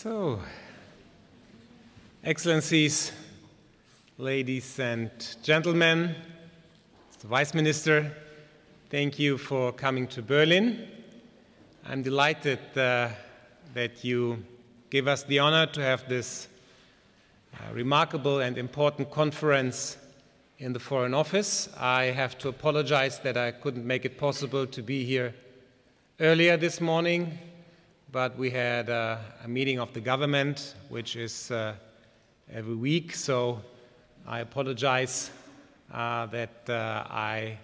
So, Excellencies, ladies and gentlemen, Mr. Vice Minister, thank you for coming to Berlin. I'm delighted that you give us the honor to have this remarkable and important conference in the Foreign Office. I have to apologize that I couldn't make it possible to be here earlier this morning, but we had a meeting of the government, which is every week, so I apologize that I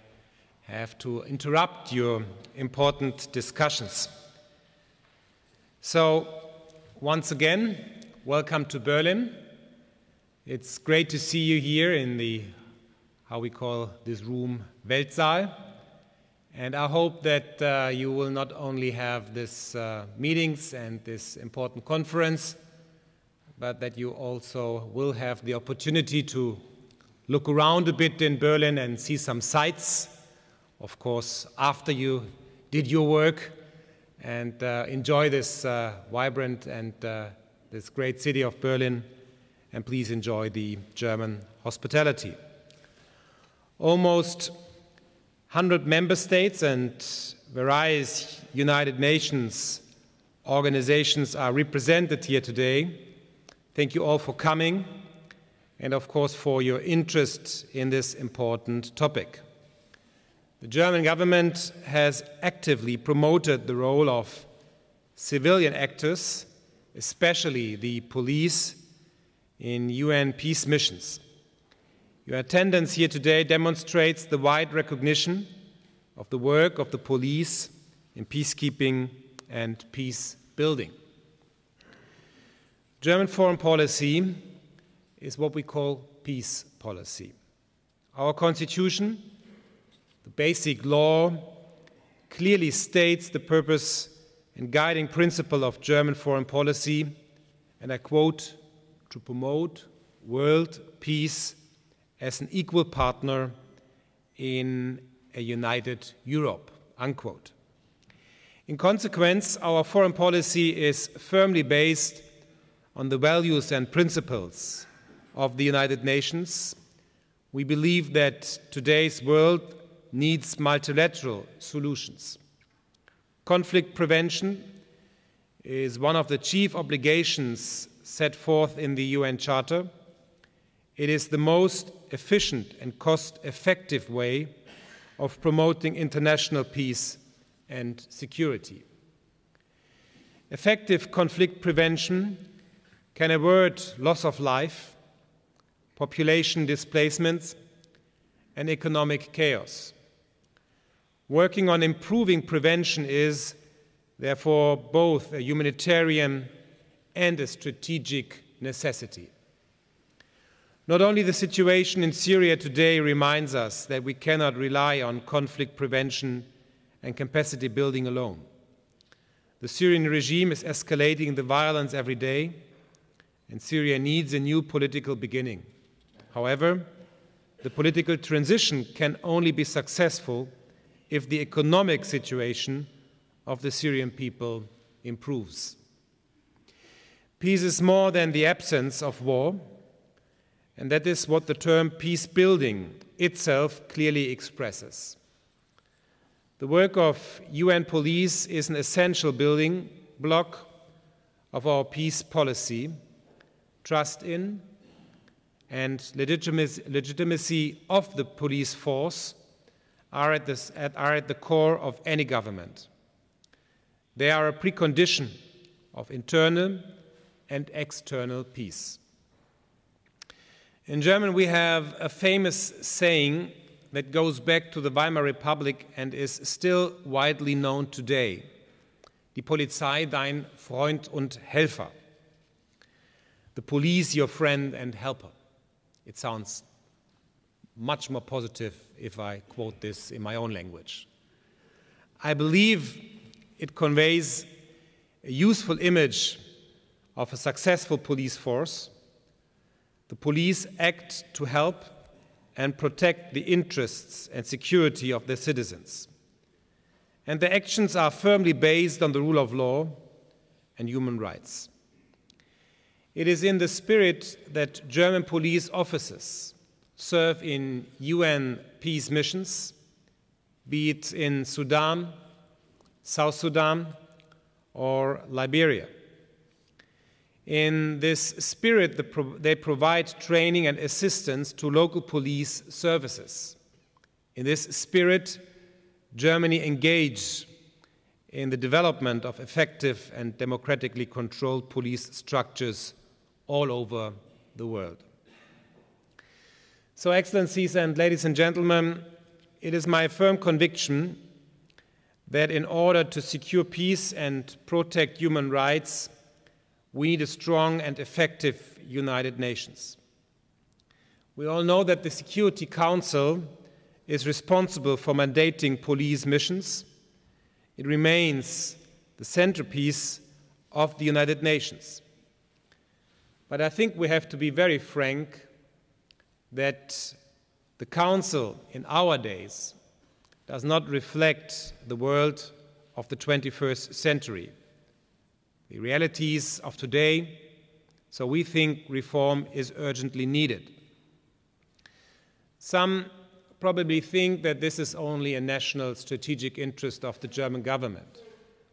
have to interrupt your important discussions. So, once again, welcome to Berlin. It's great to see you here in the, how we call this room, Weltsaal. And I hope that you will not only have these meetings and this important conference, but that you also will have the opportunity to look around a bit in Berlin and see some sights, of course, after you did your work, and enjoy this vibrant and this great city of Berlin, and please enjoy the German hospitality. Almost 100 member states and various United Nations organizations are represented here today. Thank you all for coming and, of course, for your interest in this important topic. The German government has actively promoted the role of civilian actors, especially the police, in UN peace missions. Your attendance here today demonstrates the wide recognition of the work of the police in peacekeeping and peace building. German foreign policy is what we call peace policy. Our constitution, the basic law, clearly states the purpose and guiding principle of German foreign policy, and I quote, to promote world peace as an equal partner in a united Europe, unquote. In consequence, our foreign policy is firmly based on the values and principles of the United Nations. We believe that today's world needs multilateral solutions. Conflict prevention is one of the chief obligations set forth in the UN Charter. It is the most efficient and cost-effective way of promoting international peace and security. Effective conflict prevention can avert loss of life, population displacements, and economic chaos. Working on improving prevention is, therefore, both a humanitarian and a strategic necessity. Not only the situation in Syria today reminds us that we cannot rely on conflict prevention and capacity building alone. The Syrian regime is escalating the violence every day, and Syria needs a new political beginning. However, the political transition can only be successful if the economic situation of the Syrian people improves. Peace is more than the absence of war, and that is what the term peace building itself clearly expresses. The work of UN police is an essential building block of our peace policy. Trust in and legitimacy of the police force are at the core of any government. They are a precondition of internal and external peace. In German, we have a famous saying that goes back to the Weimar Republic and is still widely known today. Die Polizei, dein Freund und Helfer. The police, your friend and helper. It sounds much more positive if I quote this in my own language. I believe it conveys a useful image of a successful police force. The police act to help and protect the interests and security of their citizens. And their actions are firmly based on the rule of law and human rights. It is in the spirit that German police officers serve in UN peace missions, be it in Sudan, South Sudan, or Liberia. In this spirit, they provide training and assistance to local police services. In this spirit, Germany engaged in the development of effective and democratically controlled police structures all over the world. So, Excellencies and ladies and gentlemen, it is my firm conviction that in order to secure peace and protect human rights, we need a strong and effective United Nations. We all know that the Security Council is responsible for mandating police missions. It remains the centerpiece of the United Nations. But I think we have to be very frank that the Council in our days does not reflect the world of the 21st century, the realities of today, so we think reform is urgently needed. Some probably think that this is only a national strategic interest of the German government,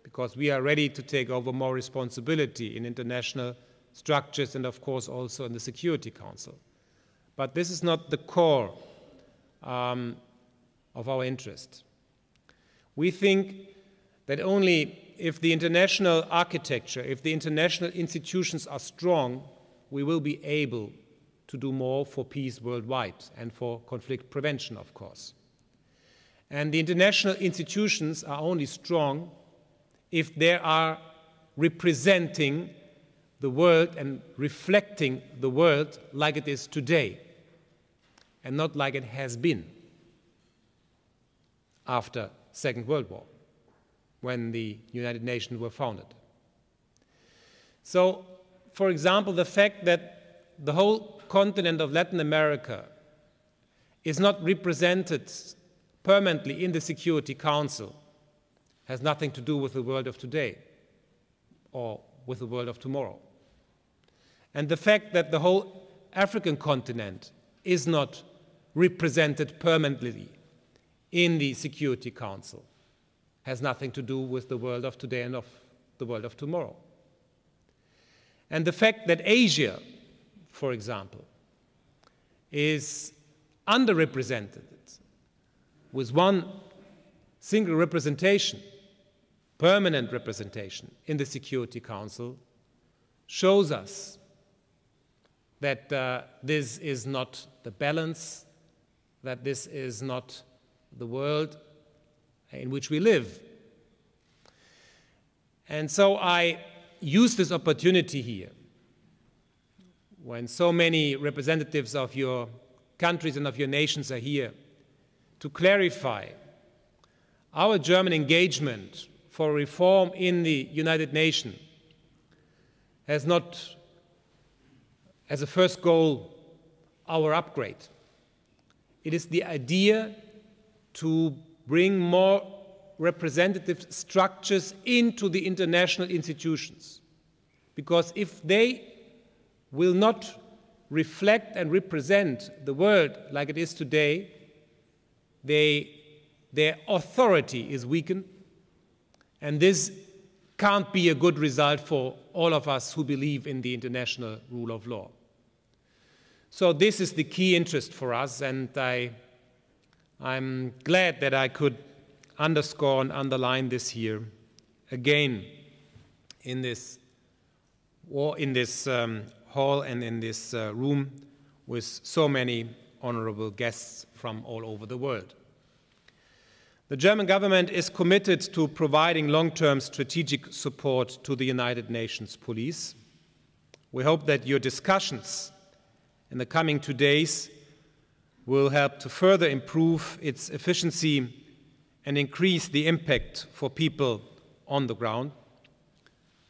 because we are ready to take over more responsibility in international structures and, of course, also in the Security Council. But this is not the core of our interest. We think that only if the international architecture, if the international institutions are strong, we will be able to do more for peace worldwide and for conflict prevention, of course. And the international institutions are only strong if they are representing the world and reflecting the world like it is today, and not like it has been after Second World War, when the United Nations were founded. So, for example, the fact that the whole continent of Latin America is not represented permanently in the Security Council has nothing to do with the world of today or with the world of tomorrow. And the fact that the whole African continent is not represented permanently in the Security Council has nothing to do with the world of today and of the world of tomorrow. And the fact that Asia, for example, is underrepresented with one single representation, permanent representation in the Security Council, shows us that this is not the balance, that this is not the world in which we live. And so I use this opportunity here, when so many representatives of your countries and of your nations are here, to clarify our German engagement for reform in the United Nations has not as a first goal our upgrade. It is the idea to bring more representative structures into the international institutions. Because if they will not reflect and represent the world like it is today, their authority is weakened, and this can't be a good result for all of us who believe in the international rule of law. So this is the key interest for us, and I'm glad that I could underscore and underline this here again in this hall and in this room with so many honorable guests from all over the world. The German government is committed to providing long-term strategic support to the United Nations Police. We hope that your discussions in the coming 2 days will help to further improve its efficiency and increase the impact for people on the ground.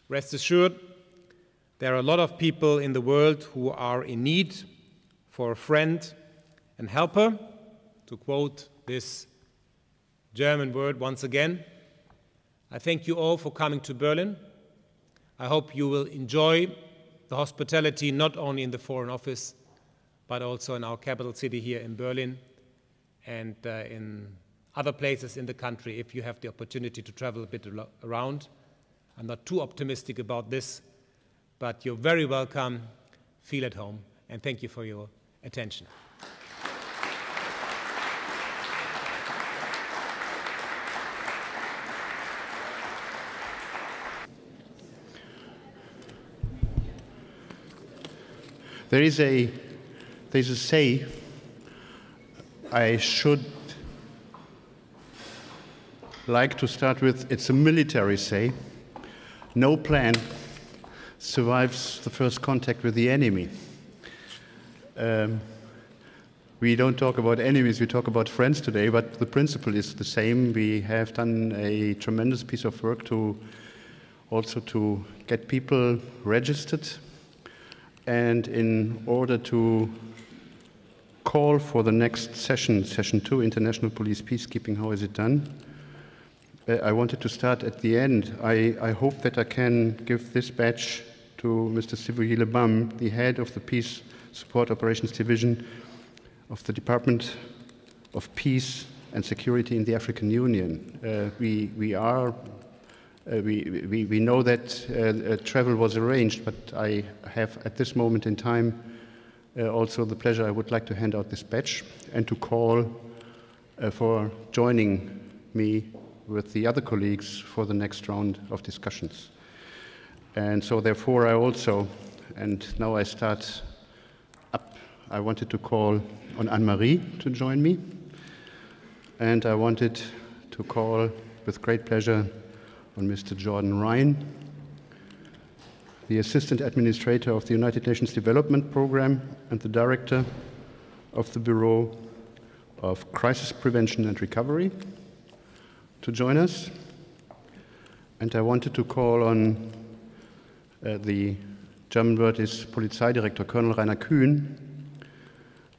Rest assured, there are a lot of people in the world who are in need for a friend and helper, to quote this German word once again. I thank you all for coming to Berlin. I hope you will enjoy the hospitality not only in the Foreign Office, but also in our capital city here in Berlin and in other places in the country if you have the opportunity to travel a bit around. I'm not too optimistic about this, but you're very welcome. Feel at home, and thank you for your attention. There's a say I should like to start with. It's a military say. No plan survives the first contact with the enemy. We don't talk about enemies, we talk about friends today, but the principle is the same. We have done a tremendous piece of work to get people registered, and in order to call for the next session, Session 2, International Police Peacekeeping, how is it done? I wanted to start at the end. I hope that I can give this badge to Mr. Sibuyi Lebam, the head of the Peace Support Operations Division of the Department of Peace and Security in the African Union. We know that travel was arranged, but I have at this moment in time also the pleasure. I would like to hand out this badge and to call for joining me with the other colleagues for the next round of discussions. And so therefore I also, and now I start up, I wanted to call on Anne-Marie to join me, and I wanted to call with great pleasure on Mr. Jordan Ryan, the Assistant Administrator of the United Nations Development Programme and the Director of the Bureau of Crisis Prevention and Recovery, to join us. And I wanted to call on the German word is Polizeidirektor, Colonel Rainer Kühn,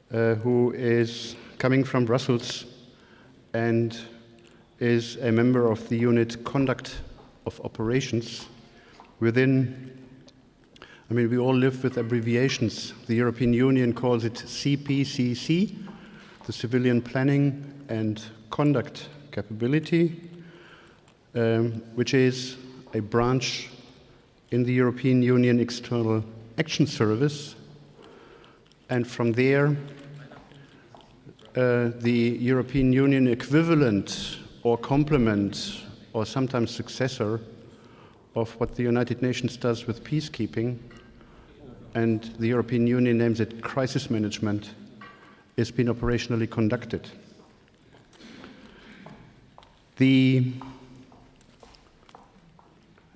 who is coming from Brussels and is a member of the unit Conduct of Operations within, I mean, we all live with abbreviations. The European Union calls it CPCC, the Civilian Planning and Conduct Capability, which is a branch in the European Union External Action Service. And from there, the European Union equivalent or complement or sometimes successor of what the United Nations does with peacekeeping, and the European Union names it crisis management, is being operationally conducted.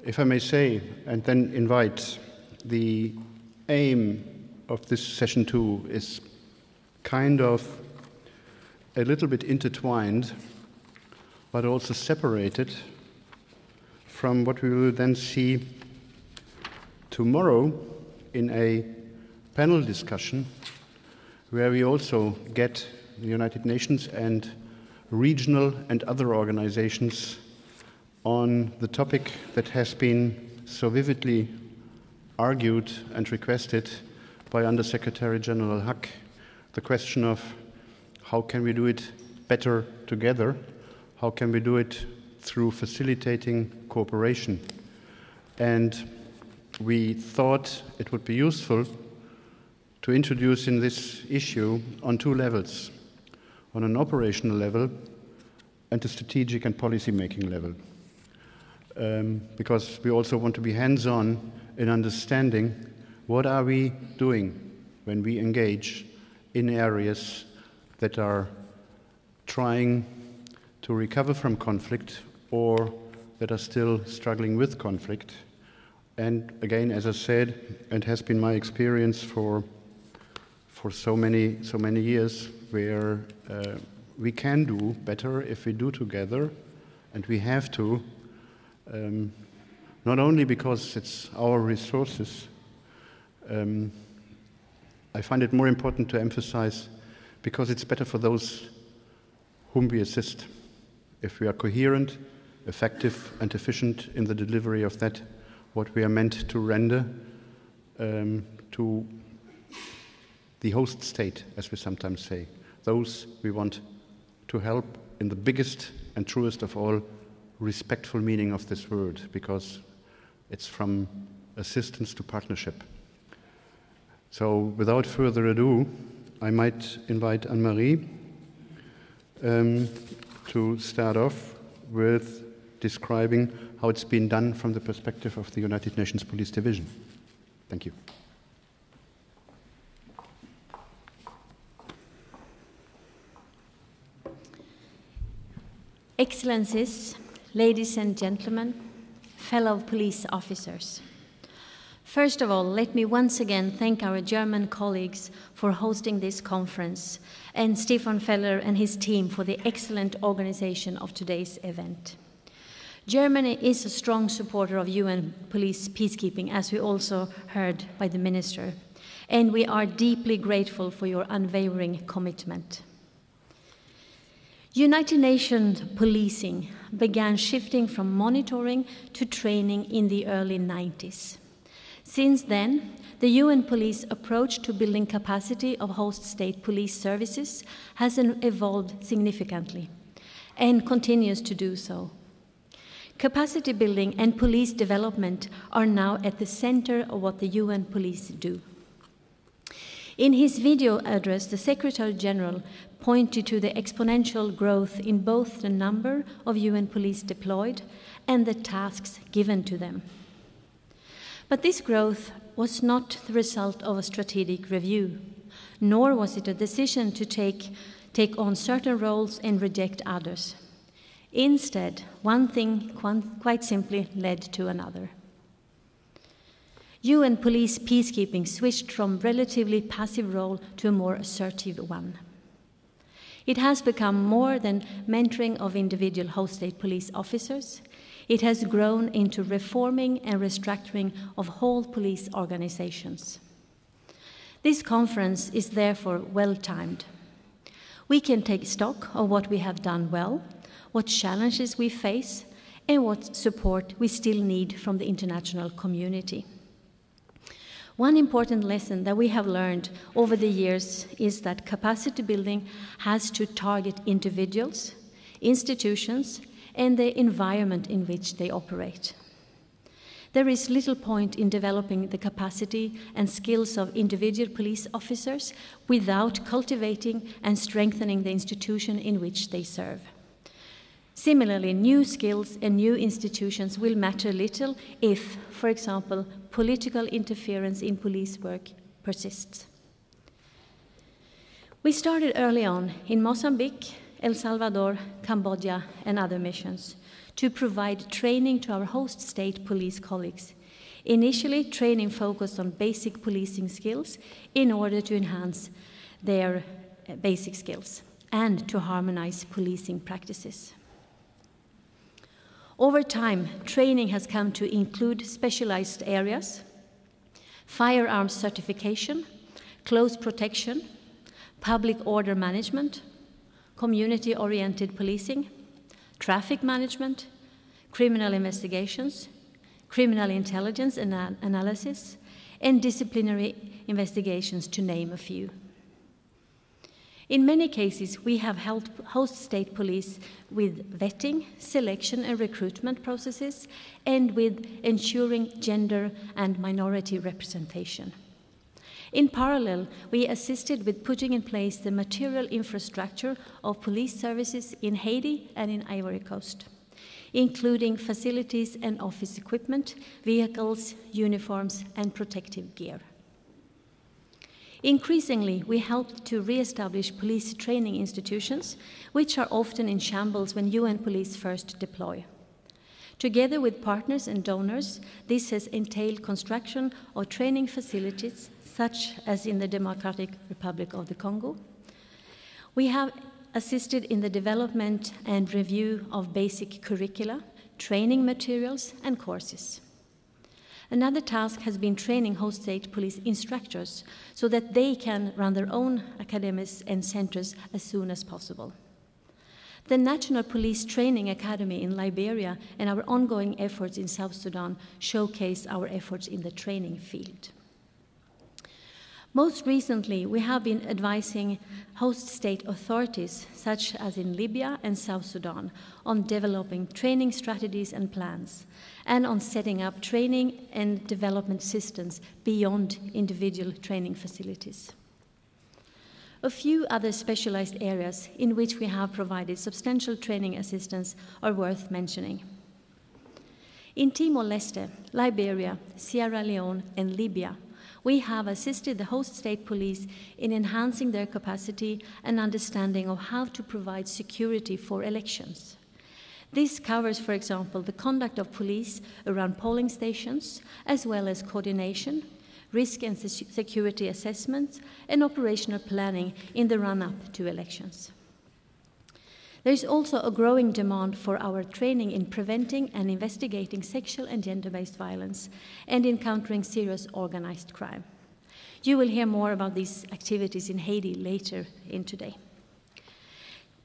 If I may say, and then invite, the aim of this session 2 is kind of a little bit intertwined, but also separated from what we will then see tomorrow in a panel discussion where we also get the United Nations and regional and other organizations on the topic that has been so vividly argued and requested by Under-Secretary General Huck, the question of how can we do it better together, how can we do it through facilitating cooperation. And we thought it would be useful to introduce in this issue on two levels, on an operational level and a strategic and policy-making level. Because we also want to be hands-on in understanding what are we doing when we engage in areas that are trying to recover from conflict or that are still struggling with conflict. And again, as I said, it has been my experience for so many years where we can do better if we do together, and we have to, not only because it's our resources. I find it more important to emphasize because it's better for those whom we assist. If we are coherent, effective, and efficient in the delivery of that, what we are meant to render, to the host state, as we sometimes say. Those we want to help in the biggest and truest of all respectful meaning of this word, because it's from assistance to partnership. So without further ado, I might invite Anne-Marie to start off with describing how it's been done from the perspective of the United Nations Police Division. Thank you. Excellencies, ladies and gentlemen, fellow police officers. First of all, let me once again thank our German colleagues for hosting this conference, and Stefan Feller and his team for the excellent organization of today's event. Germany is a strong supporter of UN police peacekeeping, as we also heard by the Minister, and we are deeply grateful for your unwavering commitment. United Nations policing began shifting from monitoring to training in the early 90s. Since then, the UN police approach to building capacity of host state police services has evolved significantly and continues to do so. Capacity building and police development are now at the center of what the UN police do. In his video address, the Secretary General pointed to the exponential growth in both the number of UN police deployed and the tasks given to them. But this growth was not the result of a strategic review, nor was it a decision to take on certain roles and reject others. Instead, one thing quite simply led to another. UN police peacekeeping switched from relatively passive role to a more assertive one. It has become more than mentoring of individual host state police officers. It has grown into reforming and restructuring of whole police organizations. This conference is therefore well-timed. We can take stock of what we have done well, what challenges we face, and what support we still need from the international community. One important lesson that we have learned over the years is that capacity building has to target individuals, institutions, and the environment in which they operate. There is little point in developing the capacity and skills of individual police officers without cultivating and strengthening the institution in which they serve. Similarly, new skills and new institutions will matter little if, for example, political interference in police work persists. We started early on in Mozambique, El Salvador, Cambodia, and other missions to provide training to our host state police colleagues. Initially, training focused on basic policing skills in order to enhance their basic skills and to harmonize policing practices. Over time, training has come to include specialized areas, firearms certification, close protection, public order management, community-oriented policing, traffic management, criminal investigations, criminal intelligence analysis, and disciplinary investigations, to name a few. In many cases, we have helped host state police with vetting, selection, and recruitment processes, and with ensuring gender and minority representation. In parallel, we assisted with putting in place the material infrastructure of police services in Haiti and in Ivory Coast, including facilities and office equipment, vehicles, uniforms, and protective gear. Increasingly, we helped to re-establish police training institutions, which are often in shambles when UN police first deploy. Together with partners and donors, this has entailed construction of training facilities, such as in the Democratic Republic of the Congo. We have assisted in the development and review of basic curricula, training materials, and courses. Another task has been training host state police instructors so that they can run their own academies and centers as soon as possible. The National Police Training Academy in Liberia and our ongoing efforts in South Sudan showcase our efforts in the training field. Most recently, we have been advising host state authorities, such as in Libya and South Sudan, on developing training strategies and plans, and on setting up training and development systems beyond individual training facilities. A few other specialized areas in which we have provided substantial training assistance are worth mentioning. In Timor-Leste, Liberia, Sierra Leone, and Libya, we have assisted the host state police in enhancing their capacity and understanding of how to provide security for elections. This covers, for example, the conduct of police around polling stations, as well as coordination, risk and security assessments, and operational planning in the run-up to elections. There is also a growing demand for our training in preventing and investigating sexual and gender-based violence and in countering serious organized crime. You will hear more about these activities in Haiti later in today.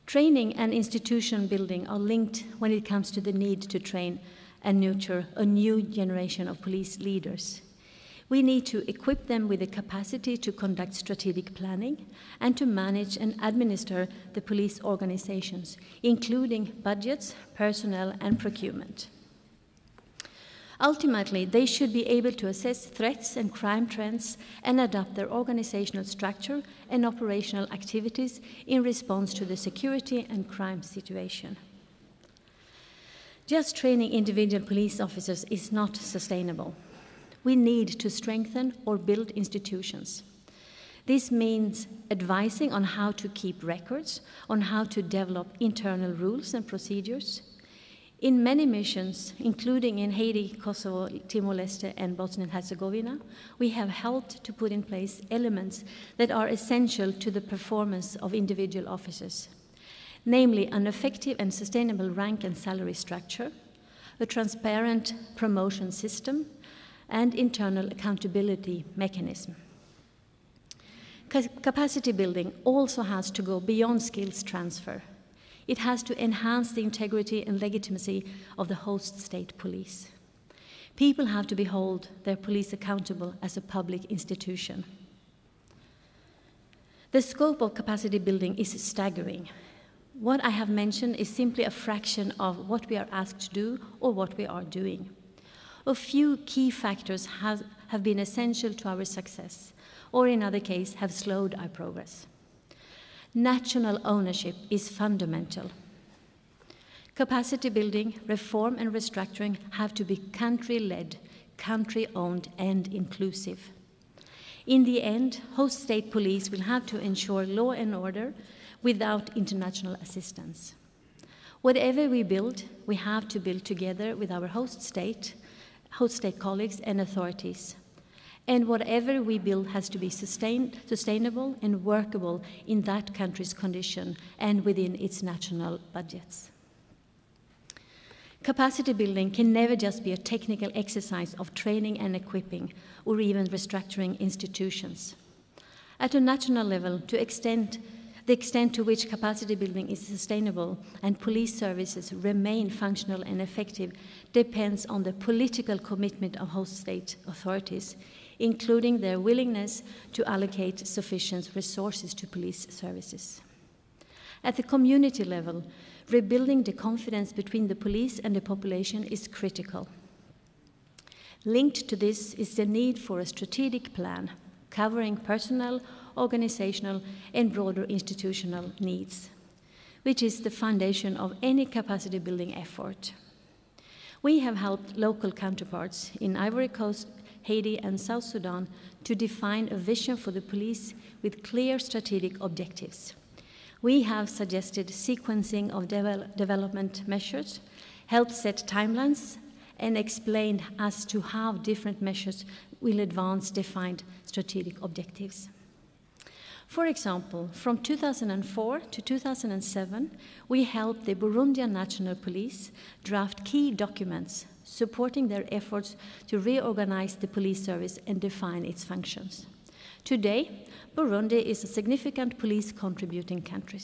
Training and institution building are linked when it comes to the need to train and nurture a new generation of police leaders. We need to equip them with the capacity to conduct strategic planning and to manage and administer the police organizations, including budgets, personnel, and procurement. Ultimately, they should be able to assess threats and crime trends and adapt their organizational structure and operational activities in response to the security and crime situation. Just training individual police officers is not sustainable. We need to strengthen or build institutions. This means advising on how to keep records, on how to develop internal rules and procedures. In many missions, including in Haiti, Kosovo, Timor-Leste, and Bosnia and Herzegovina, we have helped to put in place elements that are essential to the performance of individual officers, namely an effective and sustainable rank and salary structure, a transparent promotion system, and internal accountability mechanism. Capacity building also has to go beyond skills transfer. It has to enhance the integrity and legitimacy of the host state police. People have to hold their police accountable as a public institution. The scope of capacity building is staggering. What I have mentioned is simply a fraction of what we are asked to do or what we are doing. A few key factors have been essential to our success, or in other cases, have slowed our progress. National ownership is fundamental. Capacity building, reform, and restructuring have to be country-led, country-owned, and inclusive. In the end, host state police will have to ensure law and order without international assistance. Whatever we build, we have to build together with our host state colleagues and authorities. And whatever we build has to be sustainable and workable in that country's condition and within its national budgets. Capacity building can never just be a technical exercise of training and equipping or even restructuring institutions. At a national level, the extent to which capacity building is sustainable and police services remain functional and effective depends on the political commitment of host state authorities, including their willingness to allocate sufficient resources to police services. At the community level, rebuilding the confidence between the police and the population is critical. Linked to this is the need for a strategic plan covering personnel, organizational, and broader institutional needs, which is the foundation of any capacity building effort. We have helped local counterparts in Ivory Coast, Haiti, and South Sudan to define a vision for the police with clear strategic objectives. We have suggested sequencing of development measures, helped set timelines, and explained as to how different measures will advance defined strategic objectives. For example, from 2004 to 2007, we helped the Burundian National Police draft key documents supporting their efforts to reorganize the police service and define its functions. Today, Burundi is a significant police contributing country.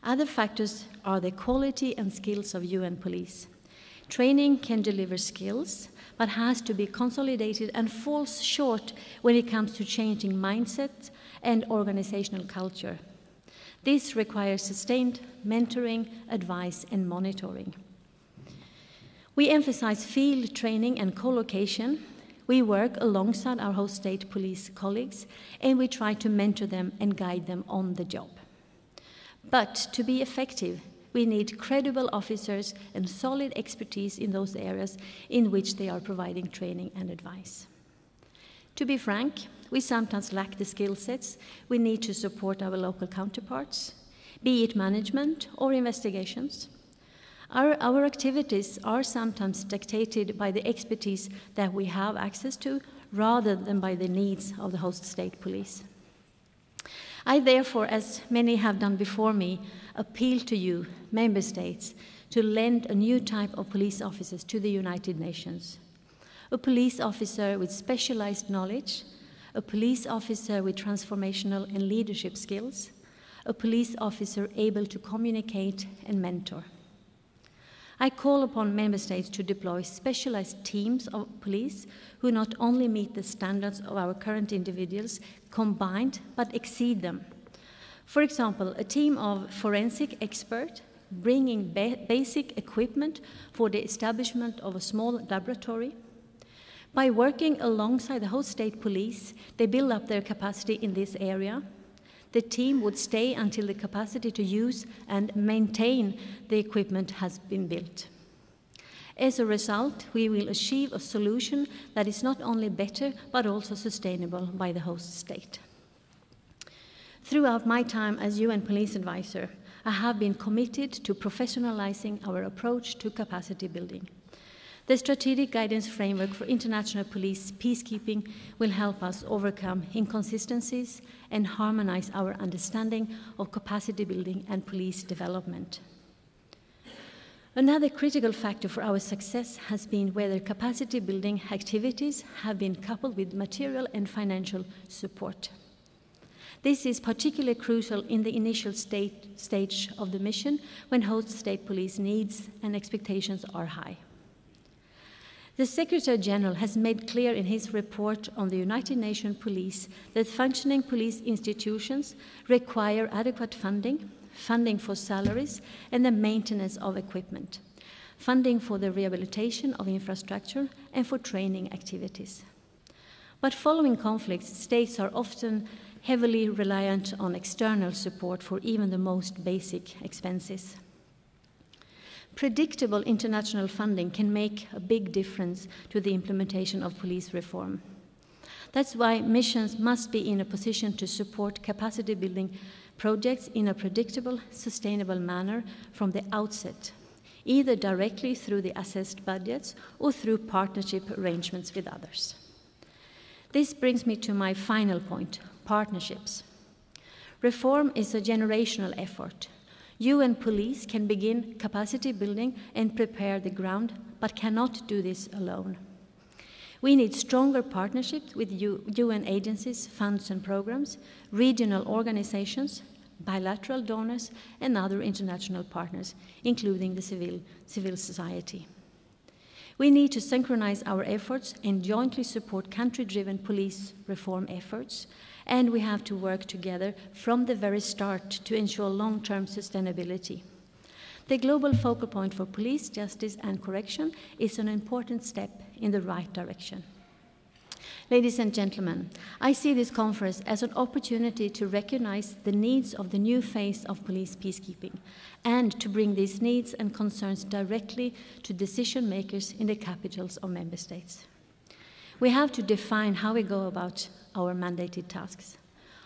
Other factors are the quality and skills of UN police. Training can deliver skills, but has to be consolidated and falls short when it comes to changing mindsets and organizational culture. This requires sustained mentoring, advice, and monitoring. We emphasize field training and co-location. We work alongside our host state police colleagues, and we try to mentor them and guide them on the job. But to be effective, we need credible officers and solid expertise in those areas in which they are providing training and advice. To be frank, we sometimes lack the skill sets we need to support our local counterparts, be it management or investigations. Our activities are sometimes dictated by the expertise that we have access to rather than by the needs of the host state police. I therefore, as many have done before me, appeal to you, member states, to lend a new type of police officers to the United Nations. A police officer with specialized knowledge, a police officer with transformational and leadership skills, a police officer able to communicate and mentor. I call upon member states to deploy specialized teams of police who not only meet the standards of our current individuals combined, but exceed them. For example, a team of forensic experts bringing basic equipment for the establishment of a small laboratory. By working alongside the host state police, they build up their capacity in this area. The team would stay until the capacity to use and maintain the equipment has been built. As a result, we will achieve a solution that is not only better, but also sustainable by the host state. Throughout my time as UN Police Advisor, I have been committed to professionalizing our approach to capacity building. The strategic guidance framework for international police peacekeeping will help us overcome inconsistencies and harmonize our understanding of capacity building and police development. Another critical factor for our success has been whether capacity building activities have been coupled with material and financial support. This is particularly crucial in the initial stage of the mission when host state police needs and expectations are high. The Secretary General has made clear in his report on the United Nations Police that functioning police institutions require adequate funding, funding for salaries and the maintenance of equipment, funding for the rehabilitation of infrastructure and for training activities. But following conflicts, states are often heavily reliant on external support for even the most basic expenses. Predictable international funding can make a big difference to the implementation of police reform. That's why missions must be in a position to support capacity building projects in a predictable, sustainable manner from the outset, either directly through the assessed budgets or through partnership arrangements with others. This brings me to my final point, partnerships. Reform is a generational effort. UN police can begin capacity building and prepare the ground, but cannot do this alone. We need stronger partnerships with UN agencies, funds and programs, regional organizations, bilateral donors, and other international partners, including the civil society. We need to synchronize our efforts and jointly support country-driven police reform efforts, and we have to work together from the very start to ensure long-term sustainability. The global focal point for police, justice and correction is an important step in the right direction. Ladies and gentlemen, I see this conference as an opportunity to recognize the needs of the new phase of police peacekeeping and to bring these needs and concerns directly to decision makers in the capitals of member states. We have to define how we go about our mandated tasks,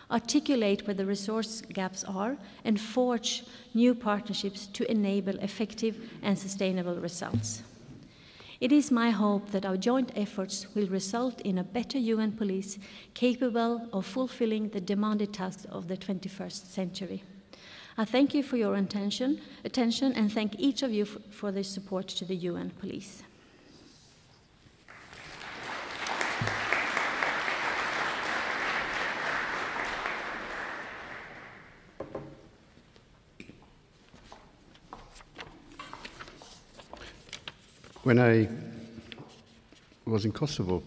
articulate where the resource gaps are, and forge new partnerships to enable effective and sustainable results. It is my hope that our joint efforts will result in a better UN police capable of fulfilling the demanded tasks of the 21st century. I thank you for your attention and thank each of you for the support to the UN police. When I was in Kosovo.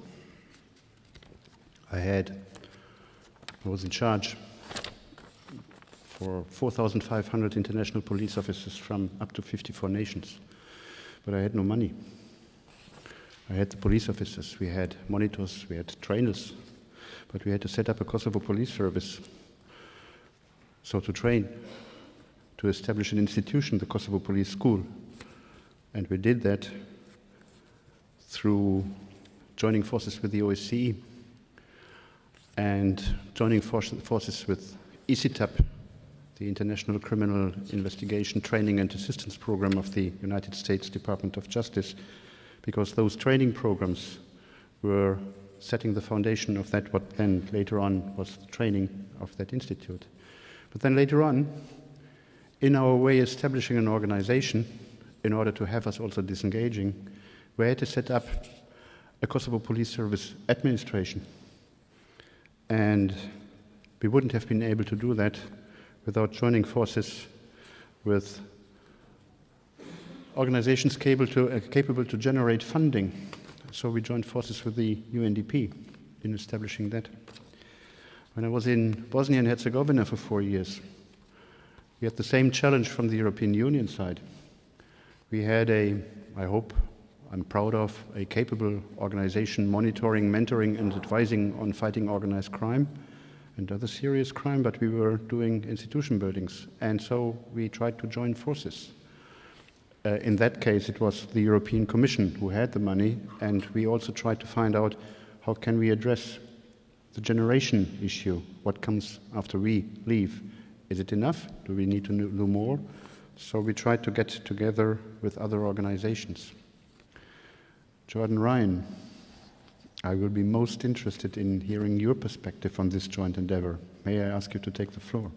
I was in charge for 4,500 international police officers from up to 54 nations. But I had no money. I had the police officers, we had monitors, we had trainers, but we had to set up a Kosovo police service. So to train, to establish an institution, the Kosovo Police School. And we did that through joining forces with the OSCE and joining forces with ICITAP, the International Criminal Investigation Training and Assistance Program of the United States Department of Justice, because those training programs were setting the foundation of that, what then later on was the training of that institute. But then later on, in our way establishing an organization, in order to have us also disengaging, we had to set up a Kosovo Police Service administration. And we wouldn't have been able to do that without joining forces with organizations capable to generate funding. So we joined forces with the UNDP in establishing that. When I was in Bosnia and Herzegovina for 4 years, we had the same challenge from the European Union side. We had I'm proud of, a capable organization monitoring, mentoring, and advising on fighting organized crime and other serious crime, but we were doing institution buildings. And so we tried to join forces. In that case, it was the European Commission who had the money, and we also tried to find out how can we address the generation issue, what comes after we leave. Is it enough? Do we need to do more? So we tried to get together with other organizations. Jordan Ryan, I will be most interested in hearing your perspective on this joint endeavor. May I ask you to take the floor?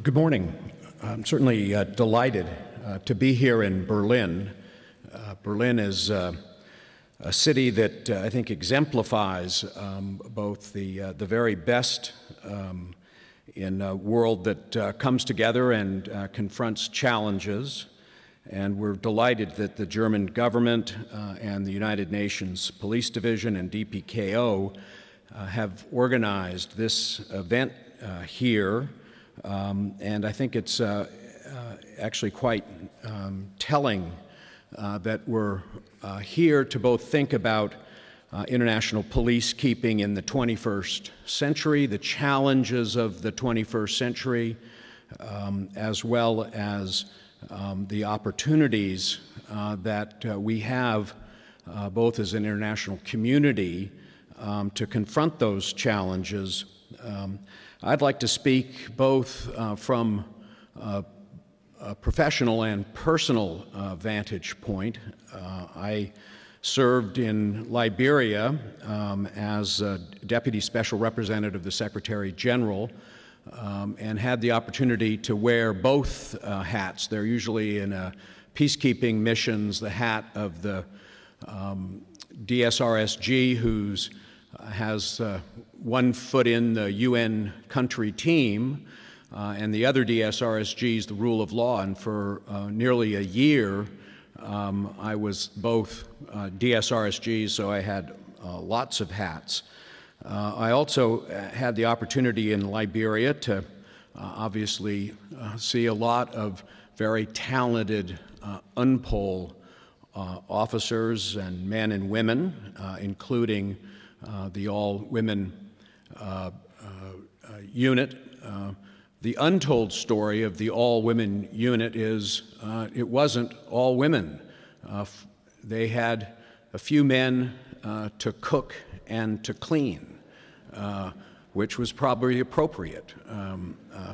Good morning. I'm certainly delighted to be here in Berlin. Berlin is a city that I think exemplifies both the very best in a world that comes together and confronts challenges. And we're delighted that the German government and the United Nations Police Division and DPKO have organized this event here. And I think it's actually quite telling that we're here to both think about international peacekeeping in the 21st century, the challenges of the 21st century, as well as the opportunities that we have both as an international community to confront those challenges. I'd like to speak both from a professional and personal vantage point. I served in Liberia as a Deputy Special Representative of the Secretary General and had the opportunity to wear both hats. They're usually in peacekeeping missions, the hat of the DSRSG, who's has one foot in the UN country team, and the other DSRSG is the rule of law. And for nearly a year, I was both DSRSGs, so I had lots of hats. I also had the opportunity in Liberia to obviously see a lot of very talented UNPOL officers and men and women, including the all-women unit. The untold story of the all-women unit is it wasn't all women. They had a few men to cook and to clean, which was probably appropriate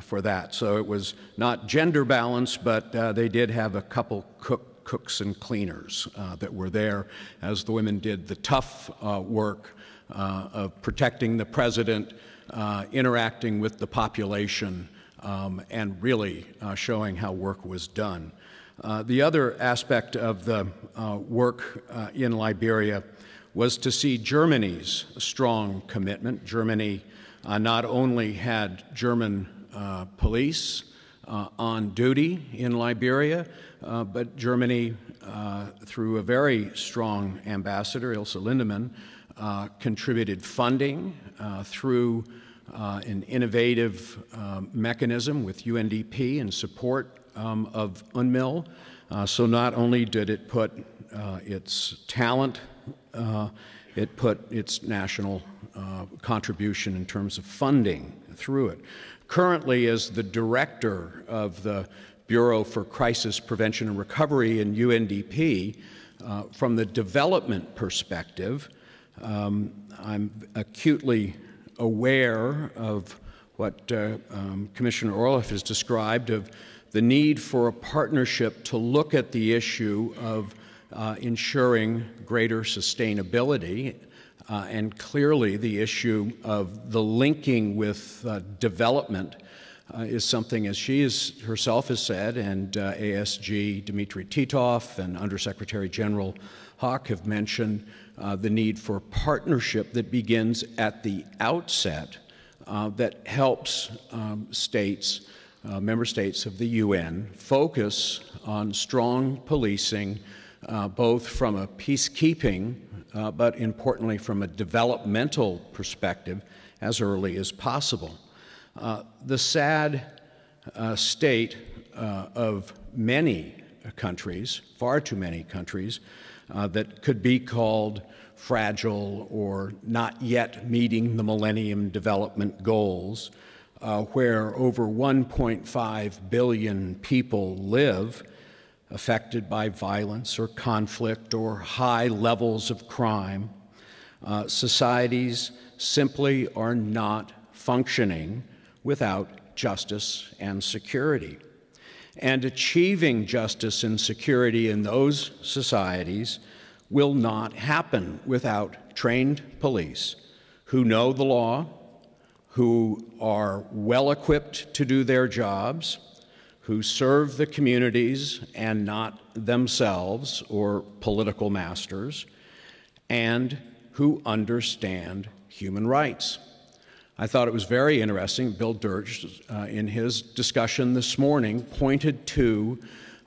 for that. So it was not gender balanced, but they did have a couple cooks and cleaners that were there as the women did the tough work of protecting the president, interacting with the population, and really showing how work was done. The other aspect of the work in Liberia was to see Germany's strong commitment. Germany not only had German police on duty in Liberia, but Germany, through a very strong ambassador, Ilse Lindemann, contributed funding through an innovative mechanism with UNDP in support of UNMIL. So not only did it put its talent, it put its national contribution in terms of funding through it. Currently, as the director of the Bureau for Crisis Prevention and Recovery in UNDP, from the development perspective, I'm acutely aware of what Commissioner Orloff has described of the need for a partnership to look at the issue of ensuring greater sustainability, and clearly the issue of the linking with development is something, as she herself has said, and ASG Dmitry Titov and Undersecretary General Hawk have mentioned the need for partnership that begins at the outset that helps states, member states of the UN, focus on strong policing, both from a peacekeeping, but importantly from a developmental perspective as early as possible. The sad state of many countries, far too many countries, that could be called fragile or not yet meeting the Millennium Development Goals, where over 1.5 billion people live affected by violence or conflict or high levels of crime. Societies simply are not functioning without justice and security. And achieving justice and security in those societies will not happen without trained police who know the law, who are well equipped to do their jobs, who serve the communities and not themselves or political masters, and who understand human rights. I thought it was very interesting. Bill Dirch, in his discussion this morning, pointed to,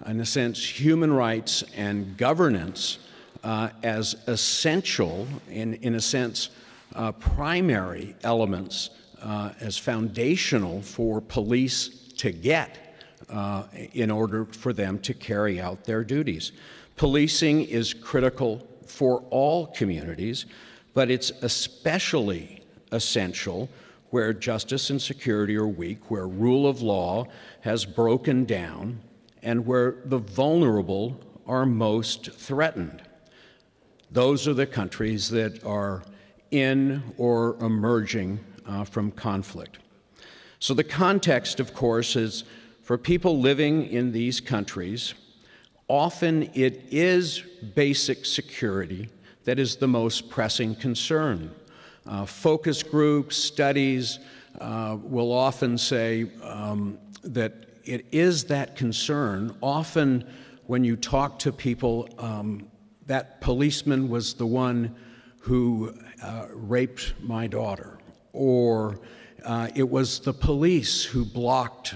in a sense, human rights and governance as essential, in a sense, primary elements as foundational for police to get in order for them to carry out their duties. Policing is critical for all communities, but it's especially essential where justice and security are weak, where rule of law has broken down, and where the vulnerable are most threatened. Those are the countries that are in or emerging from conflict. So the context, of course, is for people living in these countries, often it is basic security that is the most pressing concern. Focus groups, studies will often say that it is that concern. Often when you talk to people, that policeman was the one who raped my daughter, or it was the police who blocked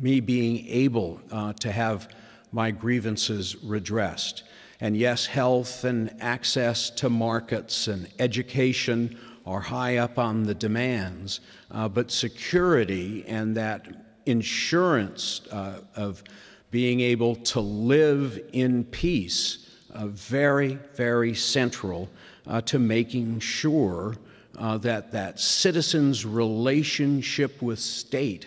me being able to have my grievances redressed. And yes, health and access to markets and education are high up on the demands, but security and that insurance of being able to live in peace, very, very central to making sure that citizens' relationship with state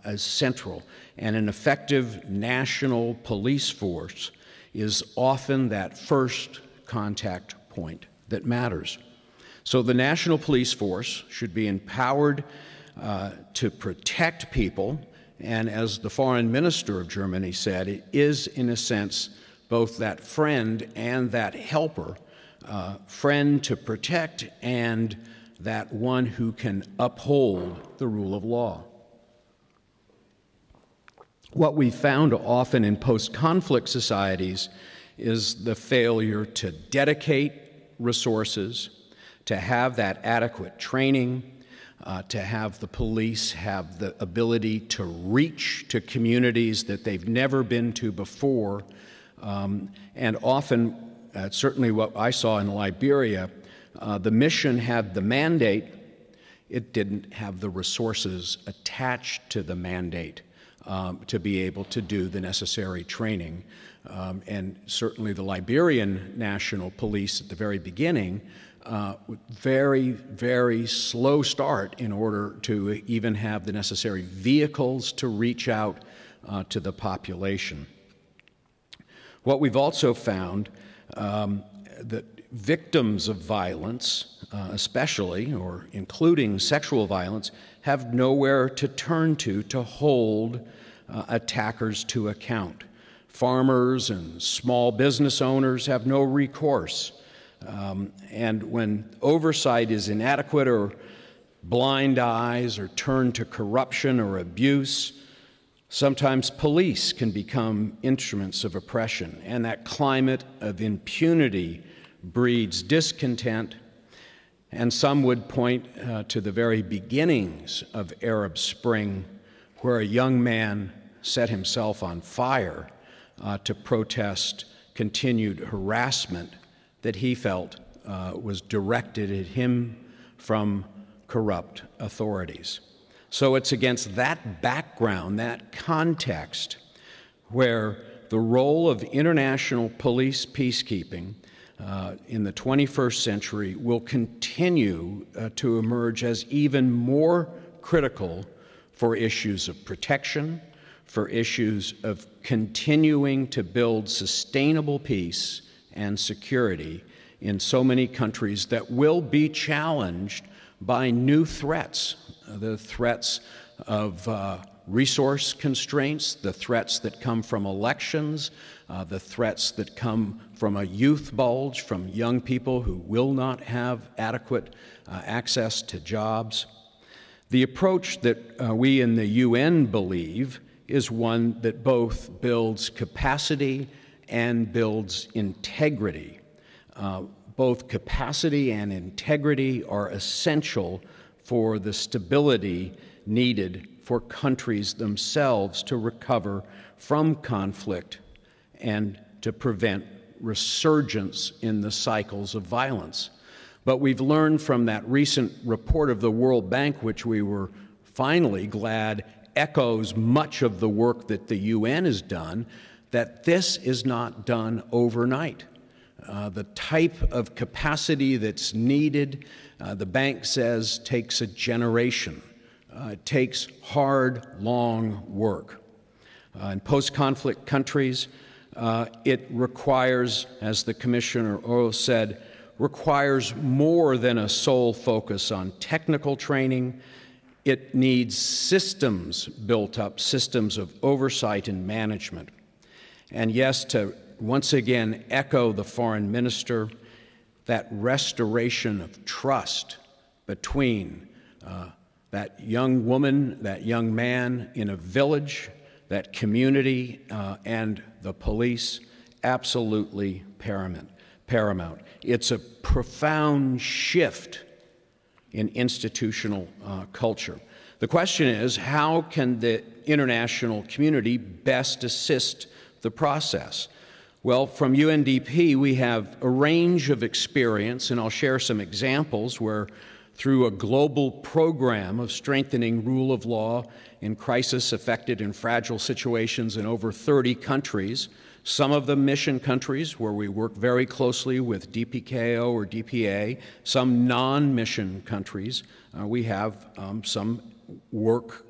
is central, and an effective national police force is often that first contact point that matters. So the National Police Force should be empowered to protect people, and as the Foreign Minister of Germany said, it is, in a sense, both that friend and that helper, friend to protect and that one who can uphold the rule of law. What we found often in post-conflict societies is the failure to dedicate resources, to have that adequate training, to have the police have the ability to reach to communities that they've never been to before. And often, certainly what I saw in Liberia, the mission had the mandate. It didn't have the resources attached to the mandate to be able to do the necessary training. And certainly the Liberian National Police at the very beginning, very, very slow start in order to even have the necessary vehicles to reach out to the population. What we've also found that victims of violence, especially or including sexual violence, have nowhere to turn to hold attackers to account. Farmers and small business owners have no recourse. And when oversight is inadequate or blind eyes are turned to corruption or abuse, sometimes police can become instruments of oppression, and that climate of impunity breeds discontent. And some would point to the very beginnings of Arab Spring, where a young man set himself on fire to protest continued harassment that he felt was directed at him from corrupt authorities. So it's against that background, that context, where the role of international police peacekeeping in the 21st century will continue to emerge as even more critical for issues of protection, for issues of continuing to build sustainable peace and security in so many countries that will be challenged by new threats, the threats of resource constraints, the threats that come from elections, the threats that come from a youth bulge, from young people who will not have adequate access to jobs. The approach that we in the UN believe is one that both builds capacity and builds integrity. Both capacity and integrity are essential for the stability needed for countries themselves to recover from conflict and to prevent resurgence in the cycles of violence. But we've learned from that recent report of the World Bank, which we were finally glad echoes much of the work that the UN has done, that this is not done overnight. The type of capacity that's needed, the bank says, takes a generation. It takes hard, long work. In post-conflict countries, it requires, as the Commissioner Oro said, requires more than a sole focus on technical training. It needs systems built up, systems of oversight and management. And yes, to once again echo the foreign minister, that restoration of trust between that young woman, that young man in a village, that community, and the police, absolutely paramount. It's a profound shift in institutional culture. The question is, how can the international community best assist the process? Well, from UNDP, we have a range of experience, and I'll share some examples where, through a global program of strengthening rule of law in crisis-affected and fragile situations in over 30 countries, some of them mission countries where we work very closely with DPKO or DPA, some non-mission countries. We have some work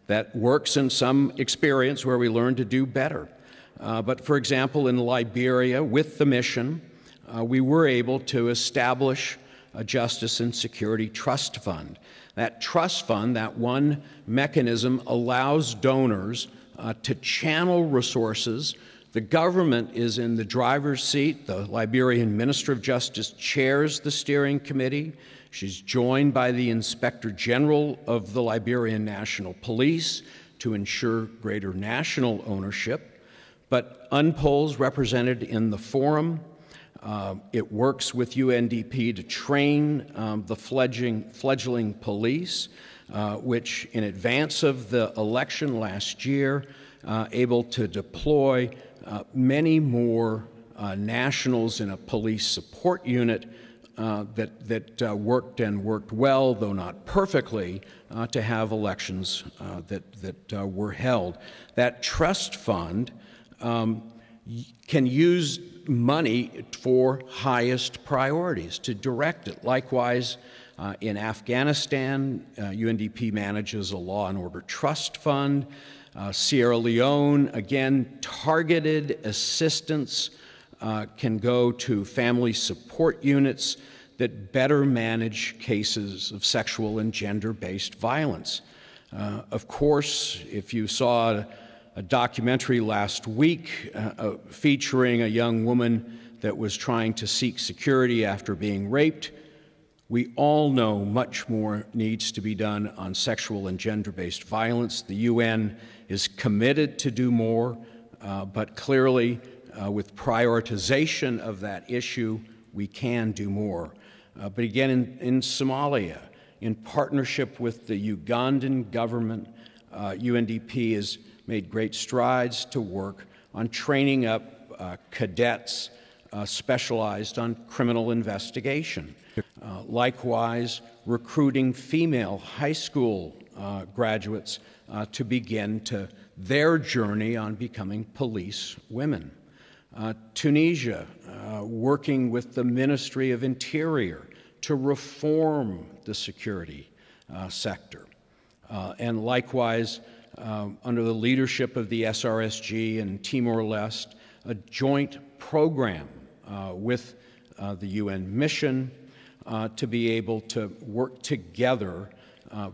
that works and some experience where we learn to do better. But for example, in Liberia, with the mission, we were able to establish a Justice and Security Trust Fund. That trust fund, that one mechanism, allows donors to channel resources. The government is in the driver's seat. The Liberian Minister of Justice chairs the steering committee. She's joined by the Inspector General of the Liberian National Police to ensure greater national ownership. But UNPOL's represented in the forum. It works with UNDP to train the fledgling police, which in advance of the election last year, able to deploy many more nationals in a police support unit that worked well, though not perfectly, to have elections that were held. That trust fund can use money for highest priorities to direct it. Likewise, in Afghanistan, UNDP manages a law and order trust fund. Sierra Leone, again, targeted assistance can go to family support units that better manage cases of sexual and gender-based violence. Of course, if you saw a documentary last week featuring a young woman that was trying to seek security after being raped, we all know much more needs to be done on sexual and gender-based violence. The UN is committed to do more, but clearly, with prioritization of that issue, we can do more. But again, in Somalia, in partnership with the Ugandan government, UNDP has made great strides to work on training up cadets specialized on criminal investigation. Likewise, recruiting female high school graduates to begin their journey on becoming police women. Tunisia, working with the Ministry of Interior to reform the security sector. And likewise, under the leadership of the SRSG in Timor-Leste, a joint program with the UN mission to be able to work together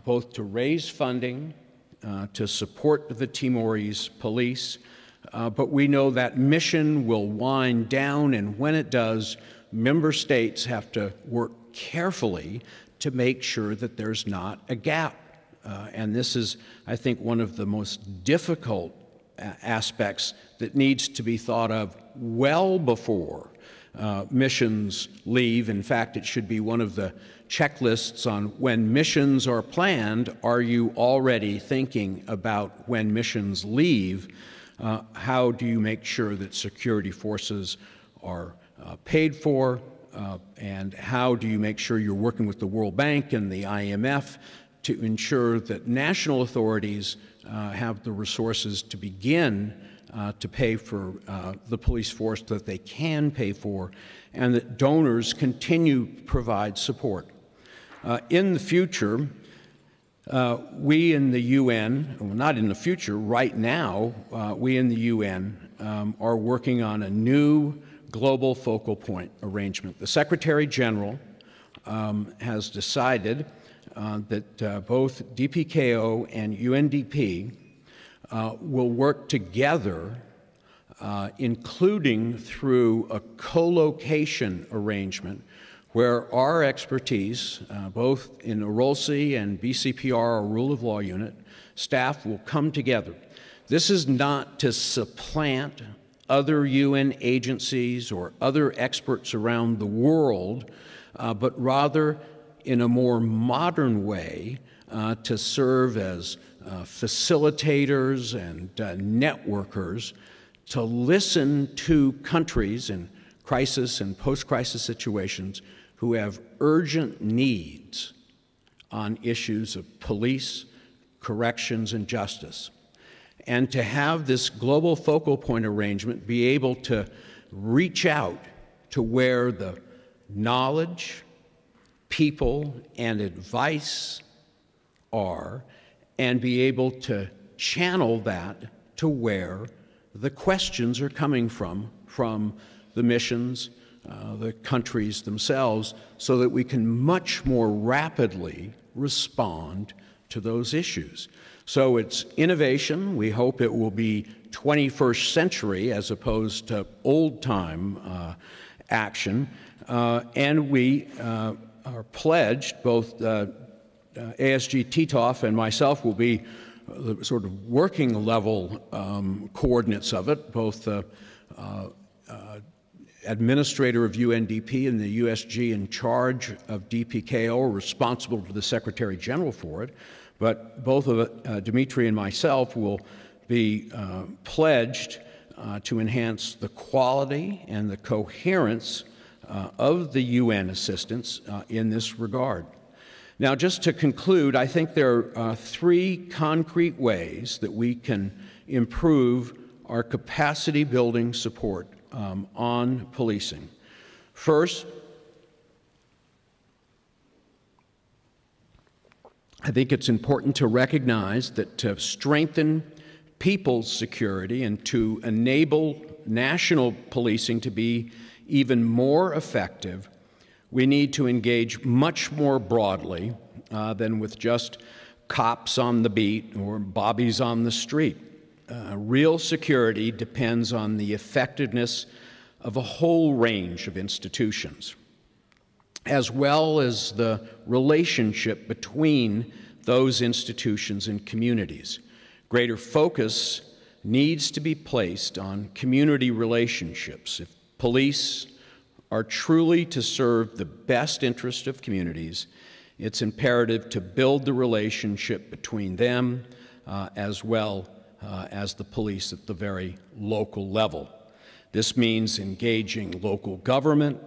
both to raise funding, to support the Timorese police, but we know that mission will wind down, and when it does, member states have to work carefully to make sure that there's not a gap. And this is, I think, one of the most difficult aspects that needs to be thought of well before missions leave. In fact, it should be one of the checklists on when missions are planned. Are you already thinking about when missions leave? How do you make sure that security forces are paid for? And how do you make sure you're working with the World Bank and the IMF to ensure that national authorities have the resources to begin to pay for the police force that they can pay for, and that donors continue to provide support. In the future, we in the UN, well, not in the future, right now, we in the UN are working on a new global focal point arrangement. The Secretary General has decided that both DPKO and UNDP will work together, including through a co-location arrangement where our expertise, both in OROLSI and BCPR, our Rule of Law Unit, staff will come together. This is not to supplant other UN agencies or other experts around the world, but rather in a more modern way to serve as facilitators and networkers to listen to countries in crisis and post-crisis situations who have urgent needs on issues of police, corrections, and justice. And to have this global focal point arrangement be able to reach out to where the knowledge, people, and advice are, and be able to channel that to where the questions are coming from the missions, the countries themselves, so that we can much more rapidly respond to those issues. So it's innovation. We hope it will be 21st century as opposed to old-time action. And we are pledged, both ASG Titov and myself will be the sort of working level coordinates of it, both administrator of UNDP and the USG in charge of DPKO, responsible for the Secretary General for it. But both of Dimitri and myself will be pledged to enhance the quality and the coherence of the UN assistance in this regard. Now, just to conclude, I think there are three concrete ways that we can improve our capacity building support on policing. First, I think it's important to recognize that to strengthen people's security and to enable national policing to be even more effective, we need to engage much more broadly than with just cops on the beat or bobbies on the street. Real security depends on the effectiveness of a whole range of institutions, as well as the relationship between those institutions and communities. Greater focus needs to be placed on community relationships. If police are truly to serve the best interest of communities, it's imperative to build the relationship between them as well as the police at the very local level. This means engaging local government,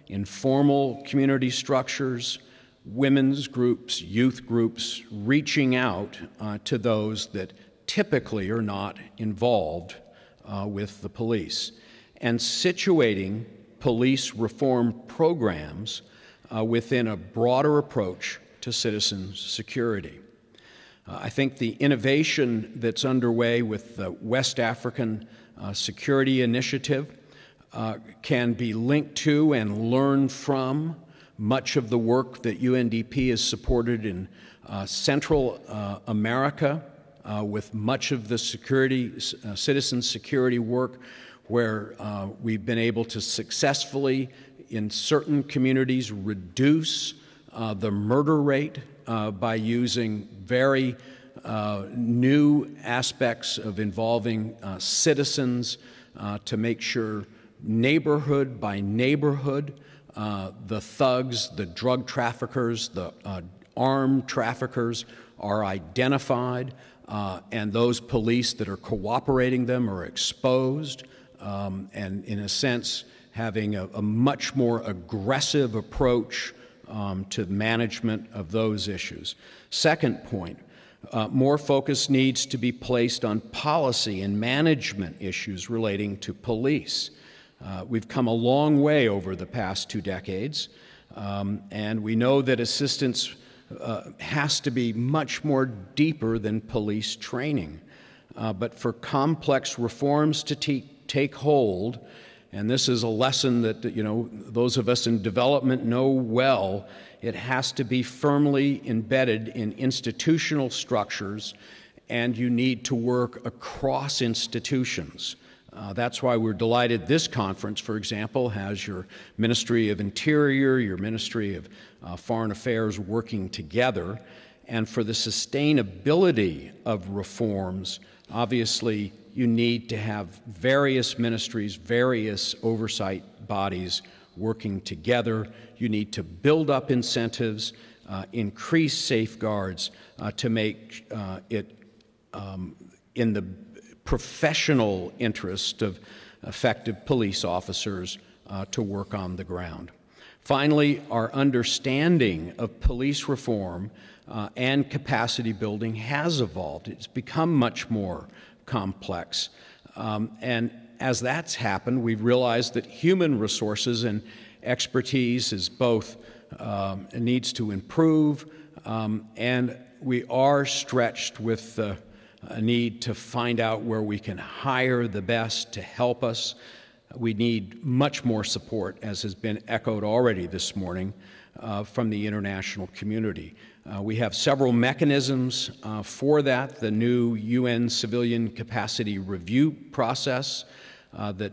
informal community structures, women's groups, youth groups, reaching out to those that typically are not involved with the police, and situating police reform programs within a broader approach to citizen security. I think the innovation that's underway with the West African Security Initiative can be linked to and learn from much of the work that UNDP has supported in Central America with much of the citizen security work, where we've been able to successfully, in certain communities, reduce the murder rate by using very new aspects of involving citizens to make sure neighborhood by neighborhood, the thugs, the drug traffickers, the armed traffickers are identified, and those police that are cooperating them are exposed, and in a sense having a much more aggressive approach to management of those issues. Second point, more focus needs to be placed on policy and management issues relating to police. We've come a long way over the past 2 decades, and we know that assistance has to be much more deeper than police training. But for complex reforms to take hold, and this is a lesson that those of us in development know well, it has to be firmly embedded in institutional structures, and you need to work across institutions. That's why we're delighted this conference, for example, has your Ministry of Interior, your Ministry of Foreign Affairs working together. And for the sustainability of reforms, obviously you need to have various ministries, various oversight bodies working together. You need to build up incentives, increase safeguards to make it in the professional interest of effective police officers to work on the ground. Finally, our understanding of police reform and capacity building has evolved. It's become much more complex. And as that's happened, we've realized that human resources and expertise is both needs to improve, and we are stretched with a need to find out where we can hire the best to help us. We need much more support, as has been echoed already this morning, from the international community. We have several mechanisms for that. The new UN Civilian Capacity Review process that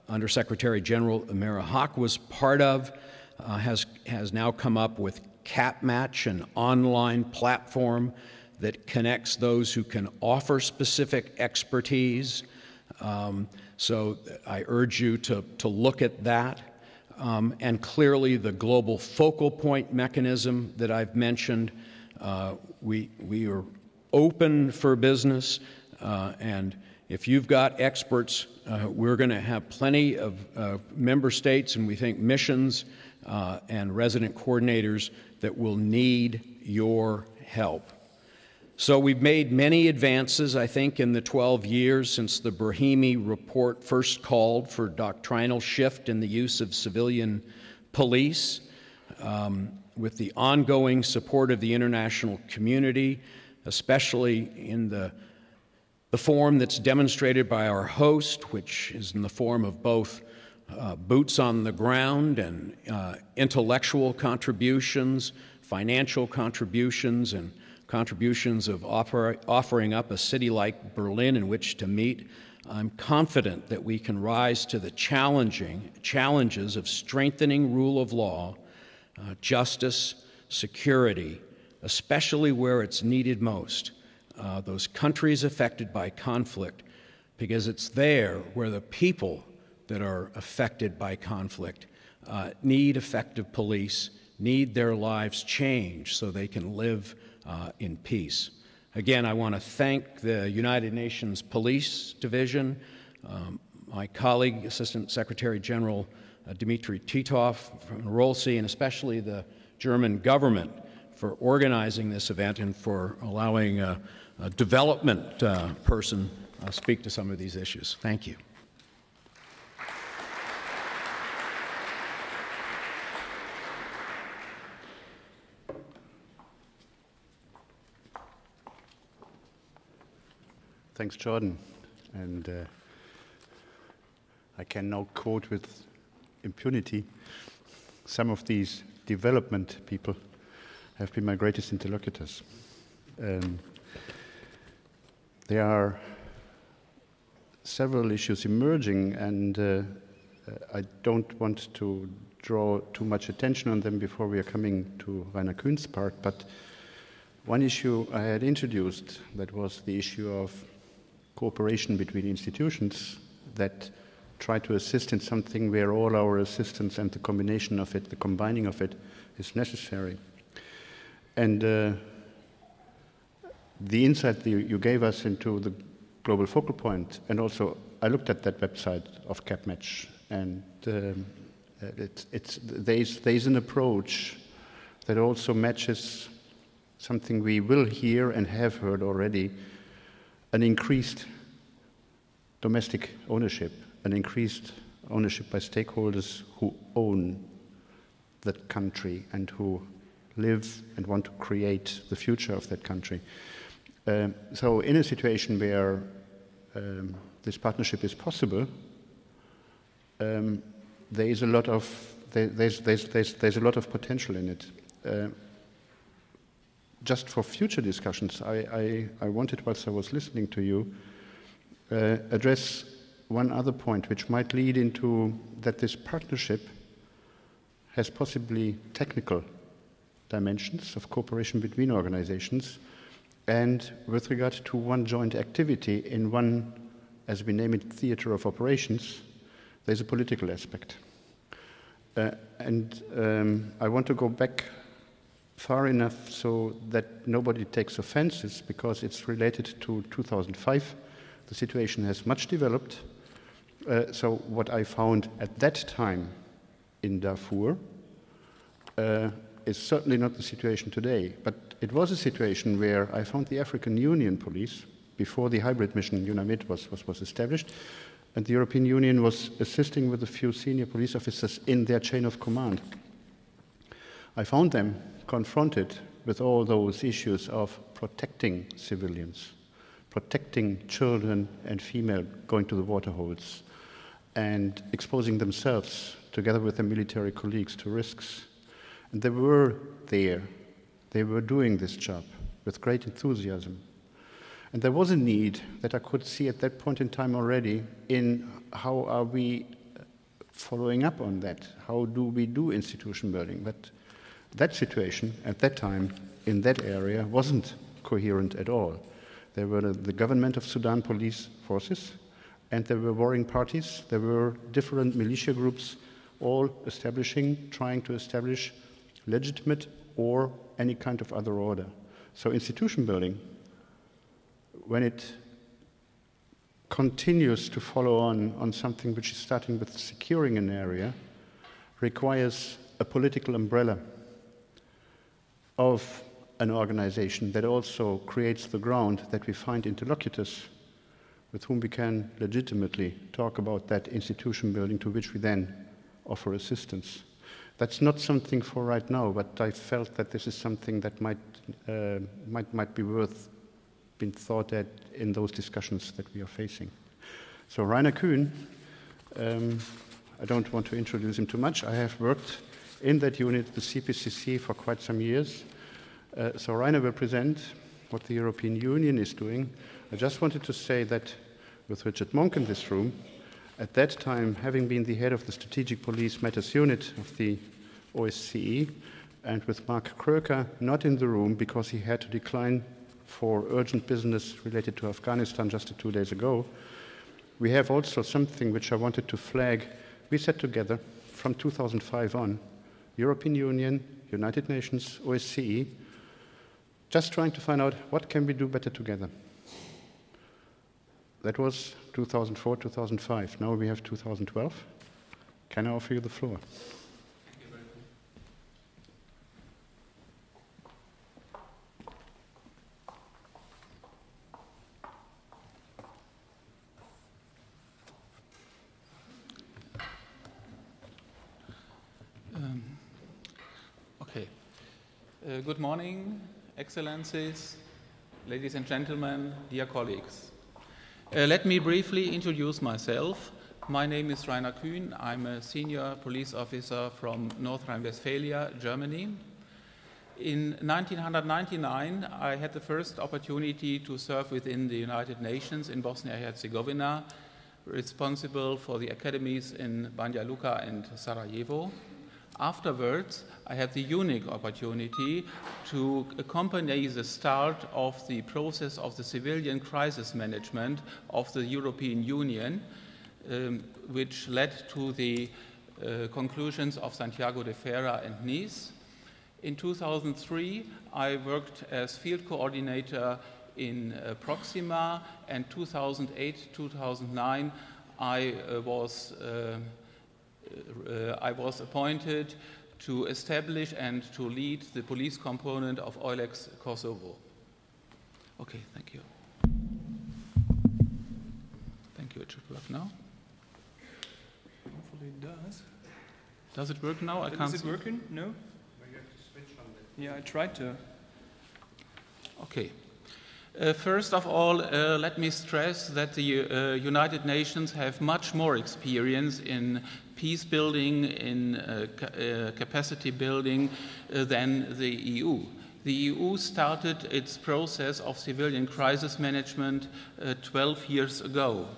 Undersecretary General Amira Haq was part of has now come up with CapMatch, an online platform that connects those who can offer specific expertise So I urge you to look at that. And clearly the global focal point mechanism that I've mentioned, we are open for business, and if you've got experts, we're going to have plenty of member states, and we think missions and resident coordinators that will need your help. So we've made many advances, I think, in the 12 years since the Brahimi report first called for doctrinal shift in the use of civilian police. With the ongoing support of the international community, especially in the form that's demonstrated by our host, which is in the form of both boots on the ground and intellectual contributions, financial contributions, and contributions of offering up a city like Berlin in which to meet. I'm confident that we can rise to the challenges of strengthening rule of law, justice, security, especially where it's needed most, those countries affected by conflict, because it's there where the people that are affected by conflict need effective police, need their lives changed so they can live in peace. Again, I want to thank the United Nations Police Division, my colleague, Assistant Secretary General Dmitry Titov from Rolsi, and especially the German government for organizing this event and for allowing a development person speak to some of these issues. Thank you. Thanks, Jordan. And I can now quote with impunity. Some of these development people have been my greatest interlocutors. There are several issues emerging, and I don't want to draw too much attention on them before we are coming to Rainer Kühn's part, but one issue I had introduced, that was the issue of cooperation between institutions that try to assist in something where all our assistance and the combination of it, the combining of it, is necessary. And the insight that you gave us into the global focal point, and also I looked at that website of CapMatch, and there's an approach that also matches something we will hear and have heard already, an increased domestic ownership, an increased ownership by stakeholders who own that country and who live and want to create the future of that country. So in a situation where this partnership is possible, there is a lot of there's a lot of potential in it. Just for future discussions, I wanted, whilst I was listening to you, address one other point which might lead into that this partnership has possibly technical dimensions of cooperation between organizations, and with regard to one joint activity in one, as we name it, theater of operations, there's a political aspect. I want to go back far enough so that nobody takes offenses, because it's related to 2005. The situation has much developed. So what I found at that time in Darfur is certainly not the situation today, but it was a situation where I found the African Union police, before the hybrid mission UNAMID was established, and the European Union was assisting with a few senior police officers in their chain of command. I found them confronted with all those issues of protecting civilians, protecting children and female going to the waterholes, and exposing themselves together with their military colleagues to risks. And they were there. They were doing this job with great enthusiasm. And there was a need that I could see at that point in time already in how are we following up on that? How do we do institution building? But that situation at that time in that area wasn't coherent at all. There were the government of Sudan police forces, And there were warring parties, there were different militia groups, all trying to establish legitimate or any kind of other order. So institution building, when it continues to follow on something which is starting with securing an area, requires a political umbrella of an organization that also creates the ground that we find interlocutors with whom we can legitimately talk about that institution building, to which we then offer assistance. That's not something for right now, but I felt that this is something that might be worth being thought at in those discussions that we are facing. So Rainer Kühn, I don't want to introduce him too much. I have worked in that unit, the CPCC, for quite some years. So Rainer will present what the European Union is doing. I just wanted to say that with Richard Monk in this room, at that time, having been the head of the Strategic Police Matters Unit of the OSCE, and with Mark Kröker not in the room because he had to decline for urgent business related to Afghanistan just 2 days ago, we have also something which I wanted to flag. We sat together from 2005 on, European Union, United Nations, OSCE, just trying to find out what can we do better together. That was 2004, 2005. Now we have 2012. Can I offer you the floor? Okay. Good morning, Excellencies, ladies and gentlemen, dear colleagues. Let me briefly introduce myself. My name is Rainer Kühn. I'm a senior police officer from North Rhine-Westphalia, Germany. In 1999, I had the first opportunity to serve within the United Nations in Bosnia-Herzegovina, responsible for the academies in Banja Luka and Sarajevo. Afterwards, I had the unique opportunity to accompany the start of the process of the civilian crisis management of the European Union, which led to the conclusions of Santiago de Fera and Nice. In 2003, I worked as field coordinator in Proxima, and 2008-2009, I was appointed to establish and to lead the police component of EULEX Kosovo. Okay, thank you. Thank you, it should work now. Hopefully it does. Does it work now? I can't see. Is it working? No? Yeah, I tried to. Okay. First of all, let me stress that the United Nations have much more experience in peace building, in capacity building than the EU. The EU started its process of civilian crisis management 12 years ago.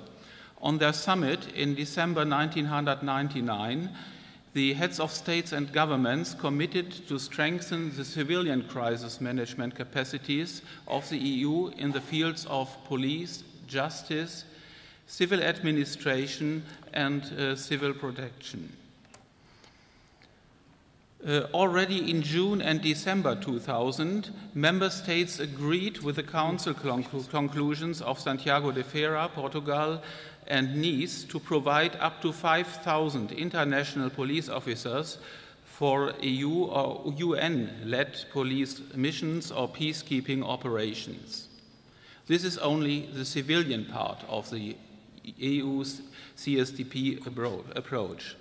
On their summit in December 1999, the heads of states and governments committed to strengthen the civilian crisis management capacities of the EU in the fields of police, justice, civil administration, and civil protection. Already in June and December 2000, member states agreed with the Council conclusions of Santiago de Fera, Portugal, and Nice to provide up to 5,000 international police officers for EU or UN-led police missions or peacekeeping operations. This is only the civilian part of the EU's CSDP approach.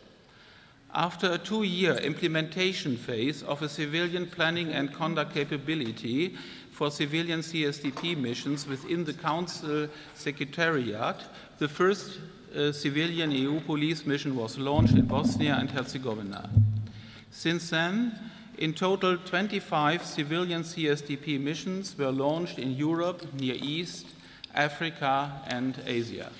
After a 2-year implementation phase of a civilian planning and conduct capability for civilian CSDP missions within the Council Secretariat, the first civilian EU police mission was launched in Bosnia and Herzegovina. Since then, in total, 25 civilian CSDP missions were launched in Europe, Near East, Africa, and Asia.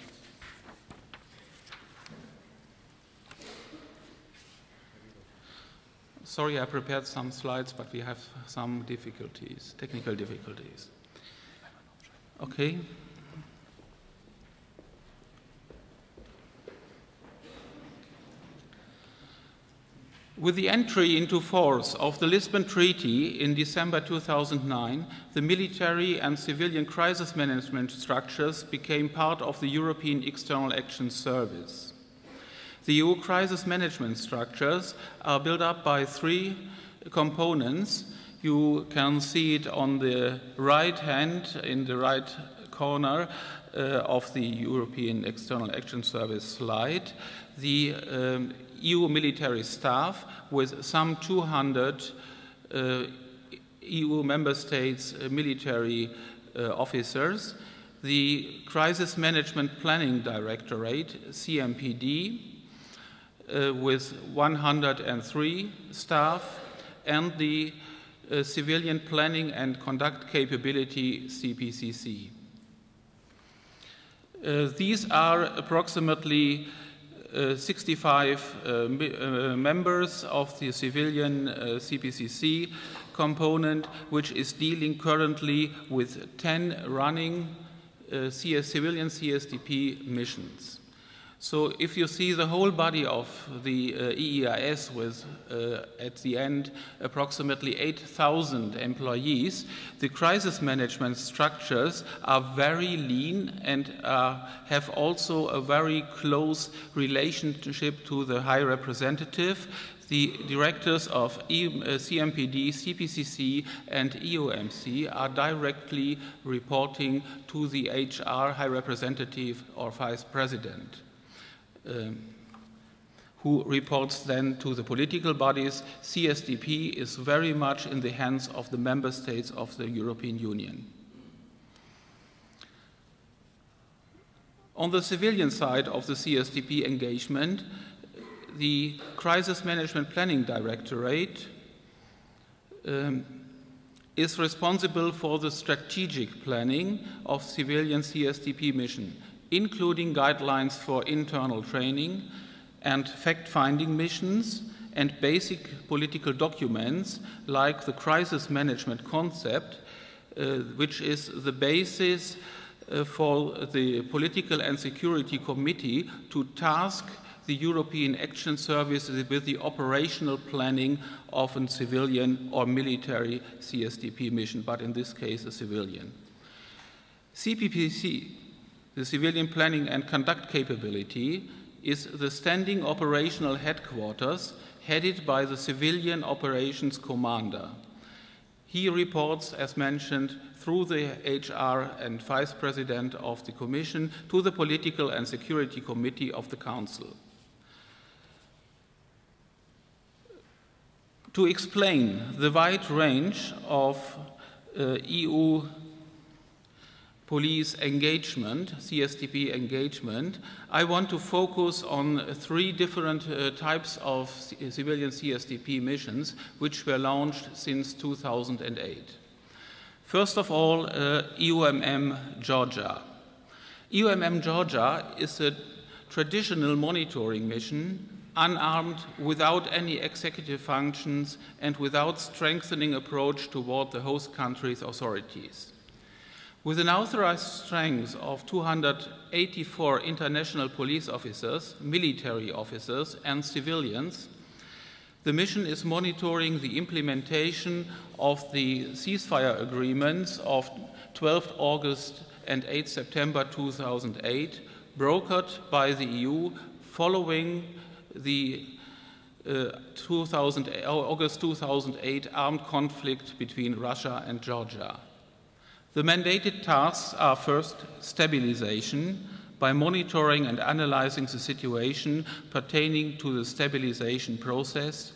Sorry, I prepared some slides, but we have some difficulties, technical difficulties. Okay. With the entry into force of the Lisbon Treaty in December 2009, the military and civilian crisis management structures became part of the European External Action Service. The EU crisis management structures are built up by three components. You can see it on the right hand, in the right corner of the European External Action Service slide. The EU military staff with some 200 EU member states military officers, the Crisis Management Planning Directorate, CMPD, with 103 staff, and the Civilian Planning and Conduct Capability, CPCC. These are approximately 65 members of the civilian CPCC component, which is dealing currently with 10 running civilian CSDP missions. So if you see the whole body of the EEAS with, at the end, approximately 8,000 employees, the crisis management structures are very lean and have also a very close relationship to the High Representative. The directors of CMPD, CPCC, and EOMC are directly reporting to the HR High Representative or Vice President, who reports then to the political bodies. CSDP is very much in the hands of the member states of the European Union. On the civilian side of the CSDP engagement, the Crisis Management Planning Directorate is responsible for the strategic planning of civilian CSDP mission, including guidelines for internal training and fact-finding missions and basic political documents like the crisis management concept, which is the basis for the Political and Security Committee to task the European Action Service with the operational planning of a civilian or military CSDP mission, but in this case a civilian. CPPC, the Civilian Planning and Conduct Capability, is the standing operational headquarters headed by the Civilian Operations Commander. He reports, as mentioned, through the HR and Vice President of the Commission to the Political and Security Committee of the Council. To explain the wide range of EU police engagement, CSDP engagement, I want to focus on three different types of civilian CSDP missions which were launched since 2008. First of all, EUMM Georgia. EUMM Georgia is a traditional monitoring mission, unarmed, without any executive functions, and without strengthening approach toward the host country's authorities. With an authorized strength of 284 international police officers, military officers, and civilians, the mission is monitoring the implementation of the ceasefire agreements of 12 August and 8 September 2008, brokered by the EU following the August 2008 armed conflict between Russia and Georgia. The mandated tasks are first, stabilization, by monitoring and analyzing the situation pertaining to the stabilization process,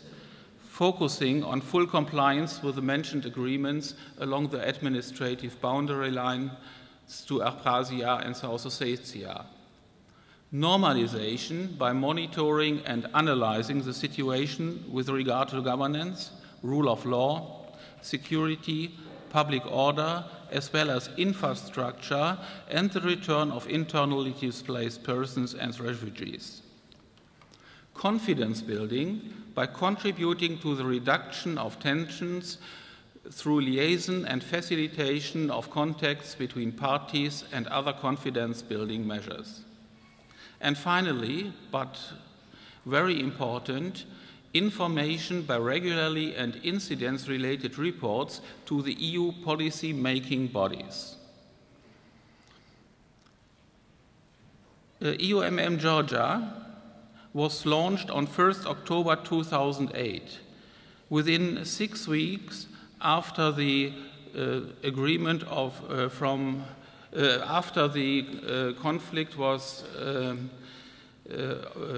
focusing on full compliance with the mentioned agreements along the administrative boundary line to Abkhazia and South Ossetia. Normalization by monitoring and analyzing the situation with regard to governance, rule of law, security, public order, as well as infrastructure and the return of internally displaced persons and refugees. Confidence building by contributing to the reduction of tensions through liaison and facilitation of contacts between parties and other confidence building measures. And finally, but very important, information by regularly and incidents-related reports to the EU policy-making bodies. EUMM Georgia was launched on 1st October 2008. Within 6 weeks after the agreement of after the conflict was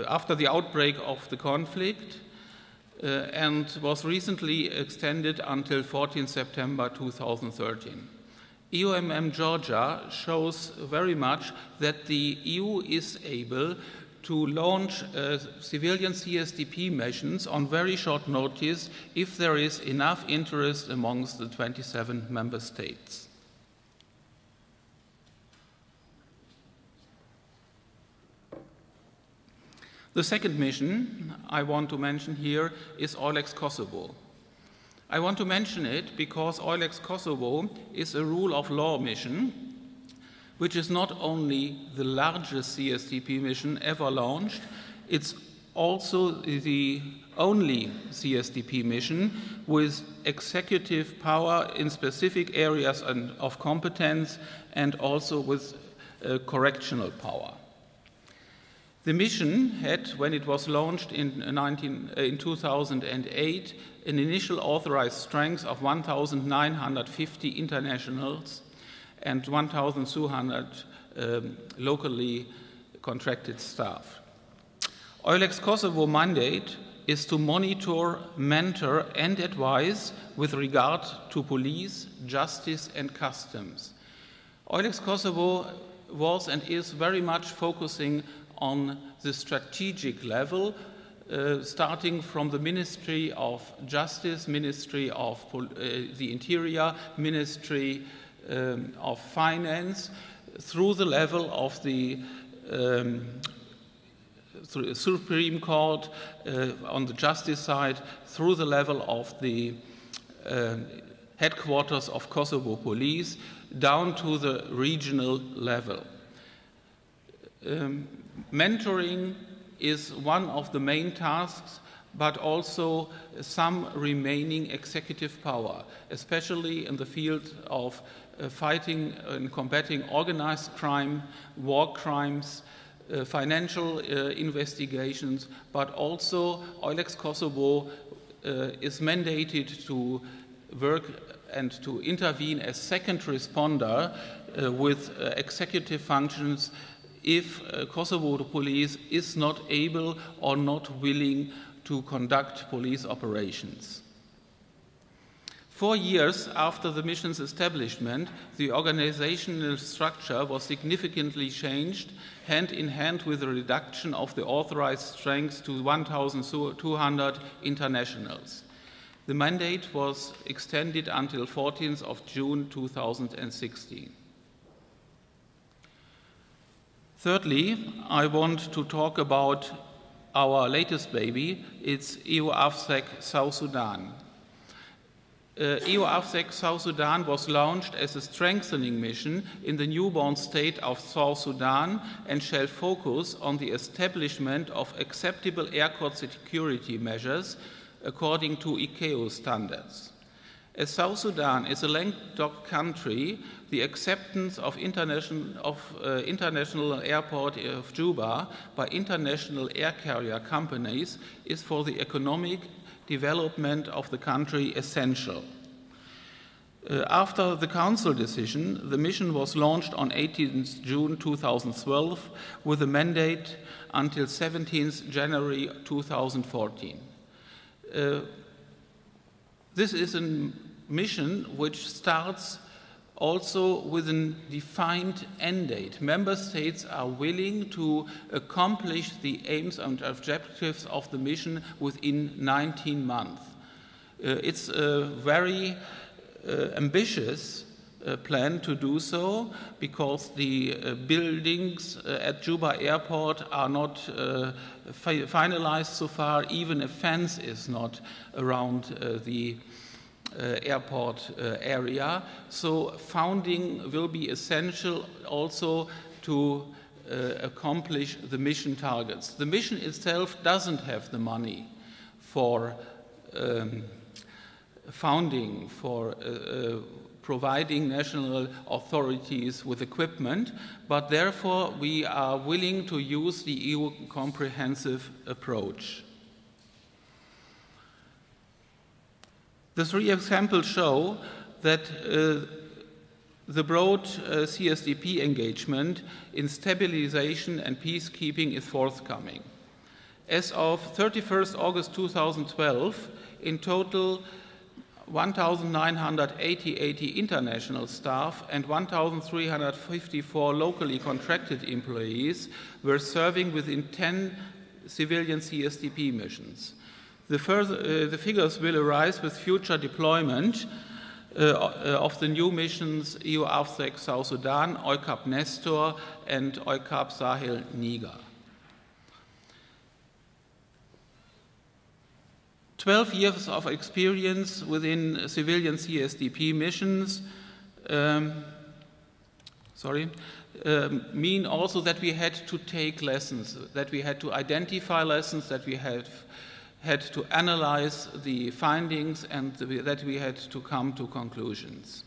after the outbreak of the conflict, and was recently extended until 14 September 2013. EUMM Georgia shows very much that the EU is able to launch civilian CSDP missions on very short notice if there is enough interest amongst the 27 member states. The second mission I want to mention here is EULEX Kosovo. I want to mention it because EULEX Kosovo is a rule of law mission, which is not only the largest CSDP mission ever launched, it's also the only CSDP mission with executive power in specific areas of competence and also with correctional power. The mission had, when it was launched in 2008, an initial authorized strength of 1,950 internationals and 1,200 locally contracted staff. EULEX Kosovo mandate is to monitor, mentor and advise with regard to police, justice and customs. EULEX Kosovo was and is very much focusing on the strategic level, starting from the Ministry of Justice, Ministry of the Interior, Ministry of Finance, through the level of the Supreme Court, on the justice side, through the level of the headquarters of Kosovo Police, down to the regional level. Mentoring is one of the main tasks, but also some remaining executive power, especially in the field of fighting and combating organized crime, war crimes, financial investigations, but also EULEX Kosovo is mandated to work and to intervene as second responder with executive functions if Kosovo police is not able or not willing to conduct police operations. 4 years after the mission's establishment, the organizational structure was significantly changed, hand in hand with the reduction of the authorized strength to 1,200 internationals. The mandate was extended until 14th of June 2016. Thirdly, I want to talk about our latest baby. It's EUAFSEC South Sudan. EUAFSEC South Sudan was launched as a strengthening mission in the newborn state of South Sudan and shall focus on the establishment of acceptable airport security measures according to ICAO standards. As South Sudan is a landlocked country, the acceptance of international airport of Juba by international air carrier companies is for the economic development of the country essential. After the Council decision, the mission was launched on 18th June 2012 with a mandate until 17th January 2014. This is a mission which starts also with a defined end date. Member states are willing to accomplish the aims and objectives of the mission within 19 months. It's a very ambitious plan to do so because the buildings at Juba Airport are not finalized so far. Even a fence is not around the airport area. So funding will be essential also to accomplish the mission targets. The mission itself doesn't have the money for founding, for providing national authorities with equipment, but therefore we are willing to use the EU comprehensive approach. The three examples show that the broad CSDP engagement in stabilization and peacekeeping is forthcoming. As of 31st August 2012, in total 1,980 international staff and 1,354 locally contracted employees were serving within 10 civilian CSDP missions. The figures will arise with future deployment of the new missions EU AFSEC South Sudan, EUCAP Nestor, and EUCAP Sahel Niger. 12 years of experience within civilian CSDP missions mean also that we had to take lessons, that we had to identify lessons, that we had to analyze the findings, and that we had to come to conclusions.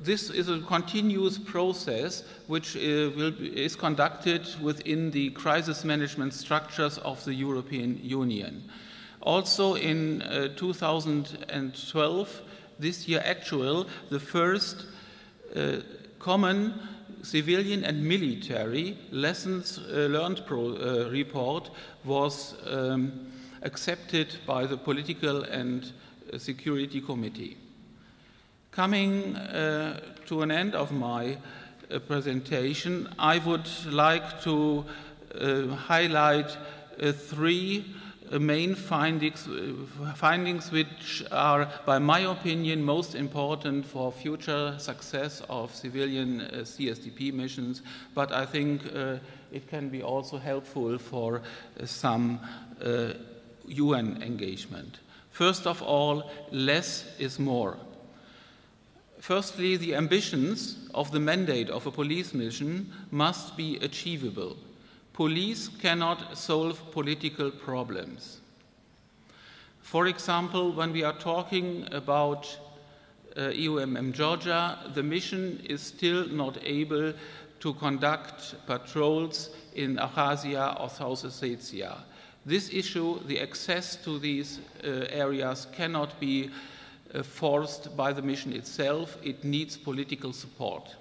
This is a continuous process which is conducted within the crisis management structures of the European Union. Also in 2012, this year actual, the first common civilian and military lessons learned report was accepted by the Political and Security Committee. Coming to an end of my presentation, I would like to highlight three main findings which are, by my opinion, most important for future success of civilian CSDP missions, but I think it can be also helpful for some UN engagement. First of all, less is more. Firstly, the ambitions of the mandate of a police mission must be achievable. Police cannot solve political problems. For example, when we are talking about EUMM Georgia, the mission is still not able to conduct patrols in Abkhazia or South Ossetia. This issue, the access to these areas, cannot be forced by the mission itself. It needs political support.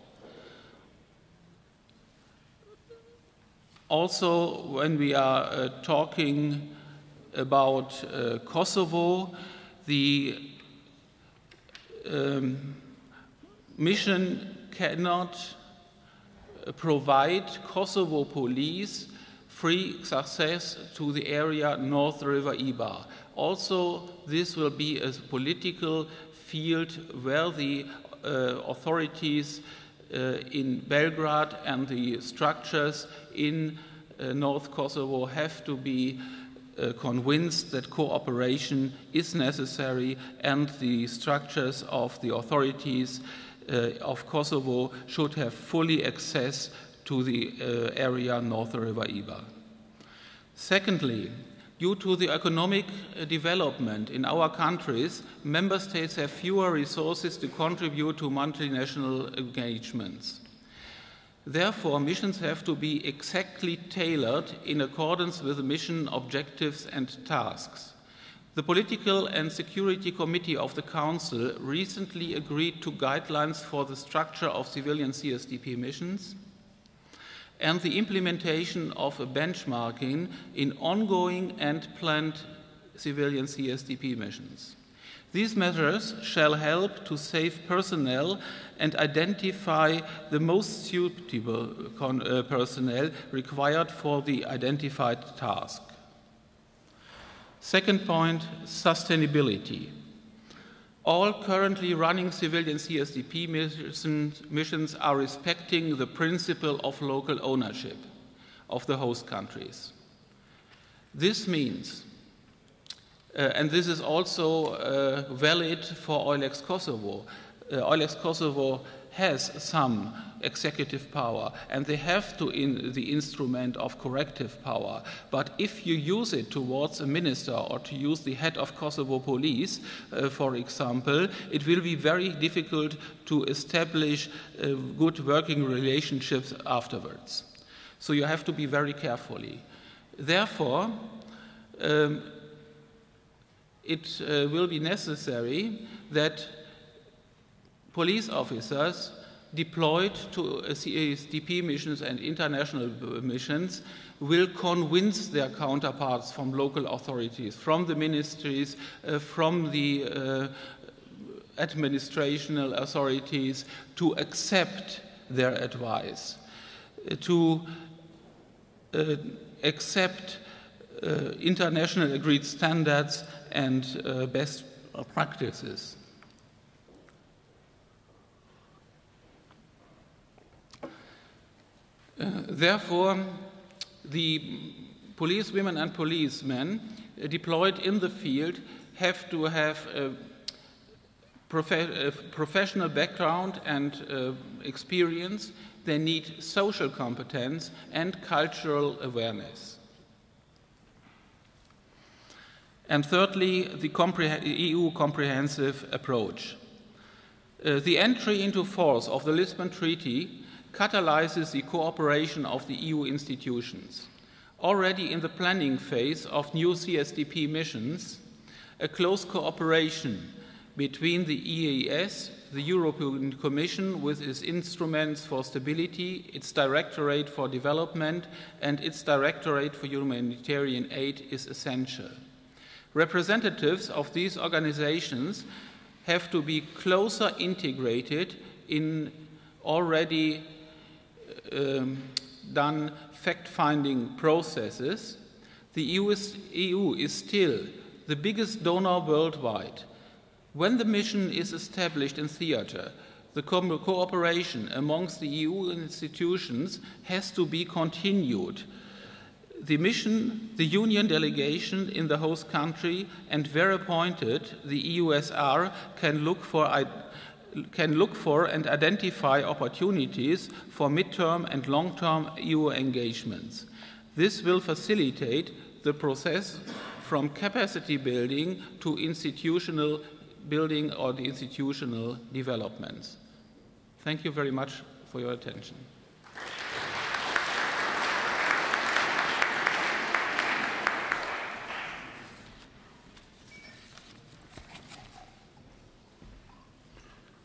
Also, when we are talking about Kosovo, the mission cannot provide Kosovo police free access to the area North River Ibar. Also, this will be a political field where the authorities in Belgrade and the structures in North Kosovo have to be convinced that cooperation is necessary, and the structures of the authorities of Kosovo should have fully access to the area North River Ibar. Secondly, due to the economic development in our countries, member states have fewer resources to contribute to multinational engagements. Therefore, missions have to be exactly tailored in accordance with the mission objectives and tasks. The Political and Security Committee of the Council recently agreed to guidelines for the structure of civilian CSDP missions and the implementation of a benchmarking in ongoing and planned civilian CSDP missions. These measures shall help to save personnel and identify the most suitable personnel required for the identified task. Second point, sustainability. All currently running civilian CSDP missions are respecting the principle of local ownership of the host countries. This means, and this is also valid for EULEX Kosovo, Eulex Kosovo has some executive power, and they have the instrument of corrective power. But if you use it towards a minister or to use the head of Kosovo police, for example, it will be very difficult to establish good working relationships afterwards. So you have to be very carefully. Therefore, it will be necessary that police officers deployed to CSDP missions and international missions will convince their counterparts from local authorities, from the ministries, from the administrational authorities to accept their advice, to accept international agreed standards and best practices. Therefore, the policewomen and policemen deployed in the field have to have a professional background and experience. They need social competence and cultural awareness. And thirdly, the EU comprehensive approach. The entry into force of the Lisbon Treaty catalyzes the cooperation of the EU institutions. Already in the planning phase of new CSDP missions, a close cooperation between the EEAS, the European Commission with its instruments for stability, its Directorate for Development, and its Directorate for Humanitarian Aid is essential. Representatives of these organizations have to be closer integrated in already done fact-finding processes. The EU is still the biggest donor worldwide. When the mission is established in theater, the cooperation amongst the EU institutions has to be continued. The mission, the Union delegation in the host country, and where appointed, the EUSR can look for and identify opportunities for midterm and long-term EU engagements. This will facilitate the process from capacity building to institutional building or the institutional developments. Thank you very much for your attention.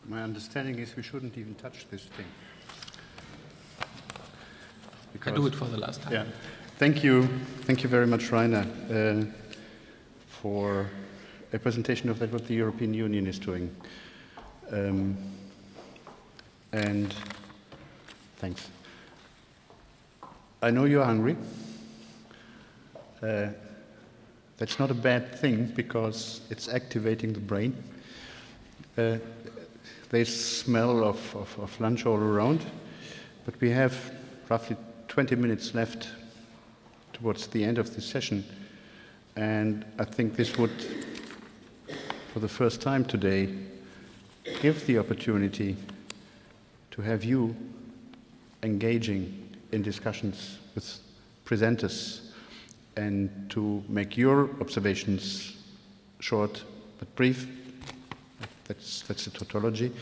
My understanding is we shouldn't even touch this thing. I do it for the last time. Yeah. Thank you very much, Rainer, for a presentation of what the European Union is doing. And thanks. I know you're hungry. That's not a bad thing because it's activating the brain. There's smell of lunch all around, but we have roughly 20 minutes left towards the end of this session, and I think this would, for the first time today, give the opportunity to have you engaging in discussions with presenters and to make your observations short but brief. That's a tautology,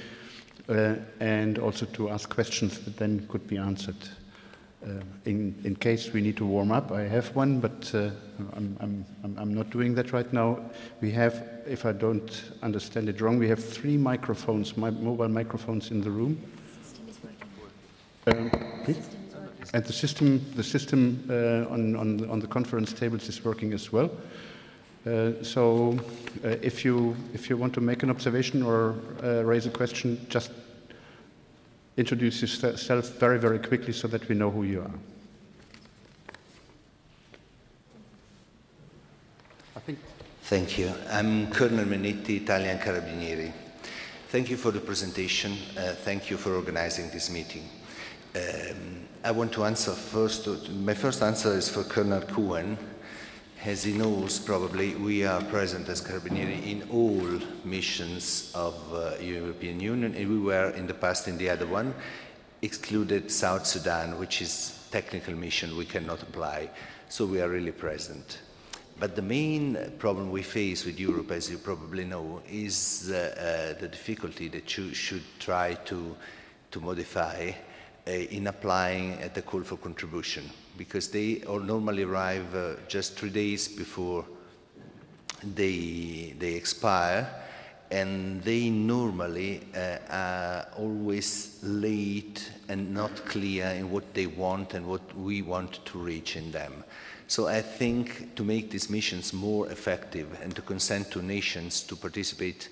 and also to ask questions that then could be answered. In case we need to warm up, I have one, but I'm not doing that right now. We have, if I don't understand it wrong, we have 3 microphones, mobile microphones in the room. And the system on the conference tables is working as well. So if you want to make an observation or raise a question, just introduce yourself very, very quickly so that we know who you are. Thank you. I'm Colonel Menetti, Italian Carabinieri. Thank you for the presentation. Thank you for organizing this meeting. I want to answer first. My first answer is for Colonel Cohen. as he knows probably, we are present as Carabinieri in all missions of European Union, and we were in the past in the other one, excluded South Sudan, which is technical mission we cannot apply, so we are really present. But the main problem we face with Europe, as you probably know, is the difficulty that you should try to modify in applying the call for contribution, because they all normally arrive just 3 days before they expire, and they normally are always late and not clear in what they want and what we want to reach in them. So I think to make these missions more effective and to consent to nations to participate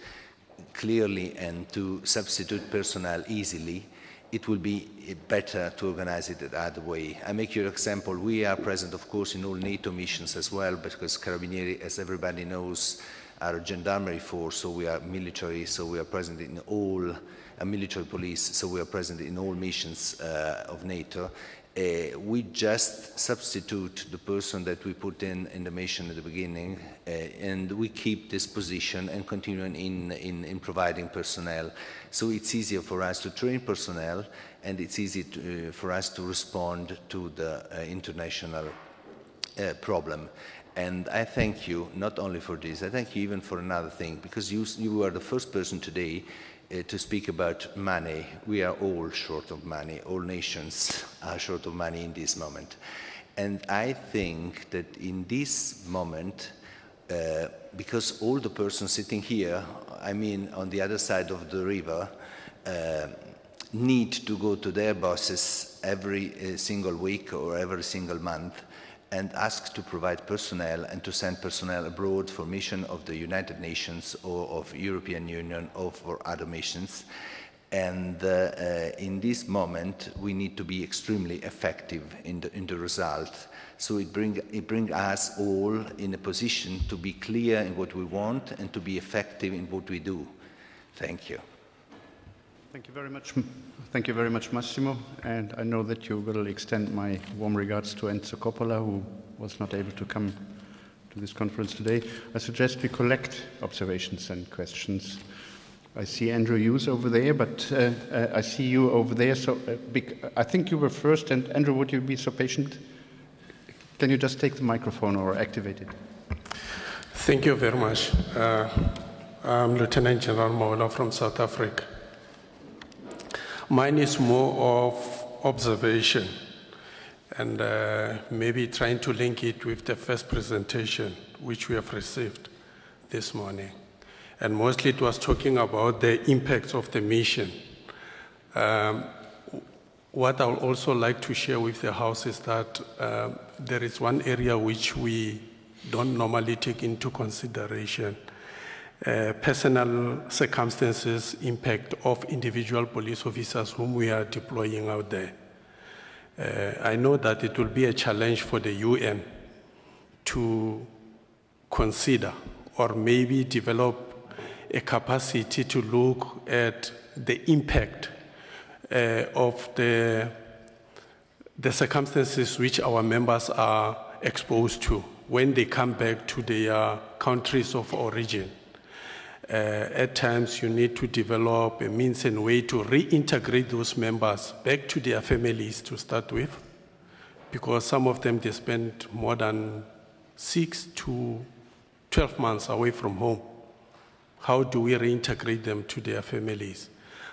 clearly and to substitute personnel easily, it will be better to organize it the other way. I make you an example. We are present, of course, in all NATO missions as well, because Carabinieri, as everybody knows, are a gendarmerie force, so we are military, so we are present in all, military police, so we are present in all missions of NATO. We just substitute the person that we put in the mission at the beginning, and we keep this position and continue in providing personnel. So it's easier for us to train personnel, and it's easy for us to respond to the international problem. And I thank you not only for this, I thank you even for another thing, because you are the first person today to speak about money. We are all short of money. All nations are short of money in this moment. And I think that in this moment, because all the persons sitting here, I mean on the other side of the river, need to go to their bosses every single week or every single month and ask to provide personnel and to send personnel abroad for mission of the United Nations or of European Union or for other missions. And in this moment, we need to be extremely effective in the result. So it bring us all in a position to be clear in what we want and to be effective in what we do. Thank you. Thank you very much. Thank you very much, Massimo. And I know that you will extend my warm regards to Enzo Coppola, who was not able to come to this conference today. I suggest we collect observations and questions. I see Andrew Hughes over there, but I see you over there. So I think you were first. And Andrew, would you be so patient? Can you just take the microphone or activate it? Thank you very much. I'm Lieutenant General Maula from South Africa. Mine is more of observation and maybe trying to link it with the first presentation which we have received this morning. And mostly it was talking about the impacts of the mission. What I would also like to share with the House is that there is one area which we don't normally take into consideration. Personal circumstances impact of individual police officers whom we are deploying out there. I know that it will be a challenge for the UN to consider or maybe develop a capacity to look at the impact of the circumstances which our members are exposed to when they come back to their countries of origin. At times, you need to develop a means and way to reintegrate those members back to their families to start with, because some of them, they spend more than 6 to 12 months away from home. How do we reintegrate them to their families?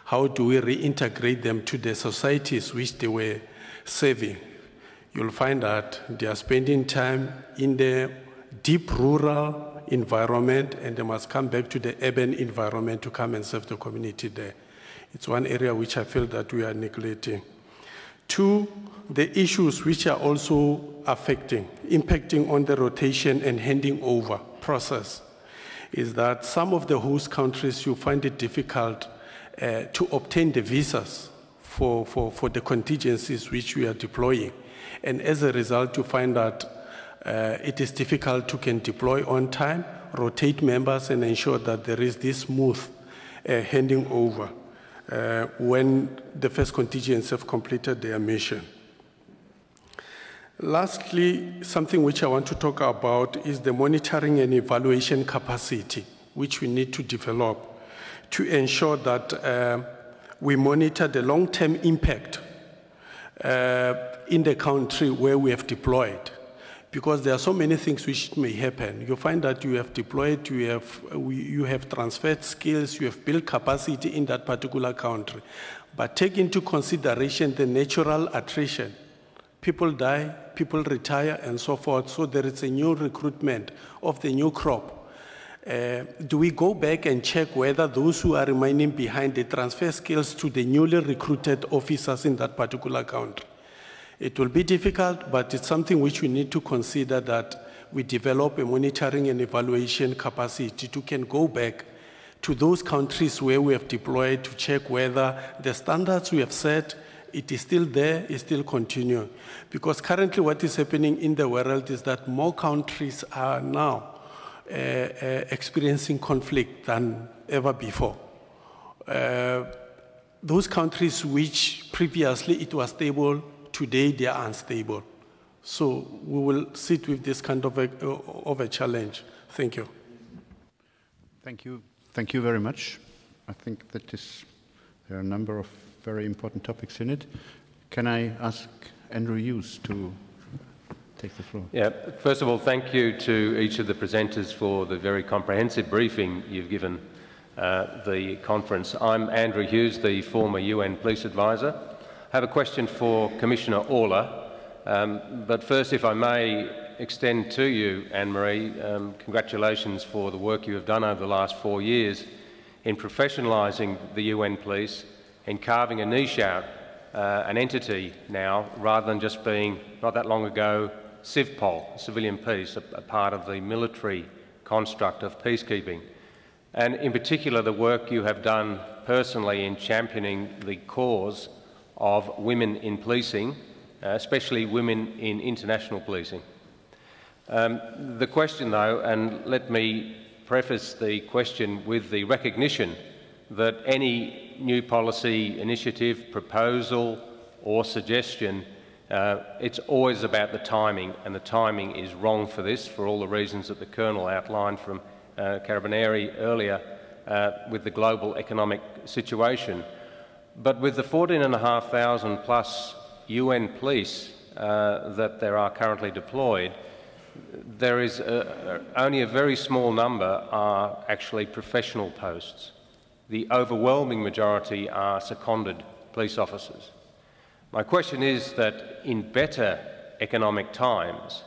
How do we reintegrate them to the societies which they were serving? You'll find that they are spending time in the deep rural environment, and they must come back to the urban environment to come and serve the community there. It's one area which I feel that we are neglecting. 2, the issues which are also impacting on the rotation and handing over process is that some of the host countries, you find it difficult to obtain the visas for the contingencies which we are deploying. And as a result, you find that it is difficult to can deploy on time, rotate members, and ensure that there is this smooth handing over when the first contingents have completed their mission. Lastly, something which I want to talk about is the monitoring and evaluation capacity, which we need to develop to ensure that we monitor the long-term impact in the country where we have deployed. Because there are so many things which may happen. You find that you have deployed, you have transferred skills, you have built capacity in that particular country. But take into consideration the natural attrition. People die, people retire, and so forth. So there is a new recruitment of the new crop. Do we go back and check whether those who are remaining behind, they transfer skills to the newly recruited officers in that particular country? It will be difficult, but it's something which we need to consider, that we develop a monitoring and evaluation capacity to can go back to those countries where we have deployed to check whether the standards we have set, it is still there, is still continuing. Because currently what is happening in the world is that more countries are now experiencing conflict than ever before. Those countries which previously it was stable, today they are unstable. So we will sit with this kind of a challenge. Thank you. Thank you. Thank you very much. I think that there are a number of very important topics in it. Can I ask Andrew Hughes to take the floor? Yeah, first of all, thank you to each of the presenters for the very comprehensive briefing you've given the conference. I'm Andrew Hughes, the former UN Police Advisor. I have a question for Commissioner Orla, but first, if I may extend to you, Anne-Marie, congratulations for the work you have done over the last 4 years in professionalising the UN Police, in carving a niche out, an entity now, rather than just being, not that long ago, CivPol, civilian peace, a part of the military construct of peacekeeping. And in particular, the work you have done personally in championing the cause of women in policing, especially women in international policing. The question, though, and let me preface the question with the recognition that any new policy initiative, proposal or suggestion, it's always about the timing, and the timing is wrong for this for all the reasons that the Colonel outlined from Carabinieri earlier with the global economic situation. But with the 14,500 plus UN police that there are currently deployed, there is only a very small number are actually professional posts. The overwhelming majority are seconded police officers. My question is that in better economic times,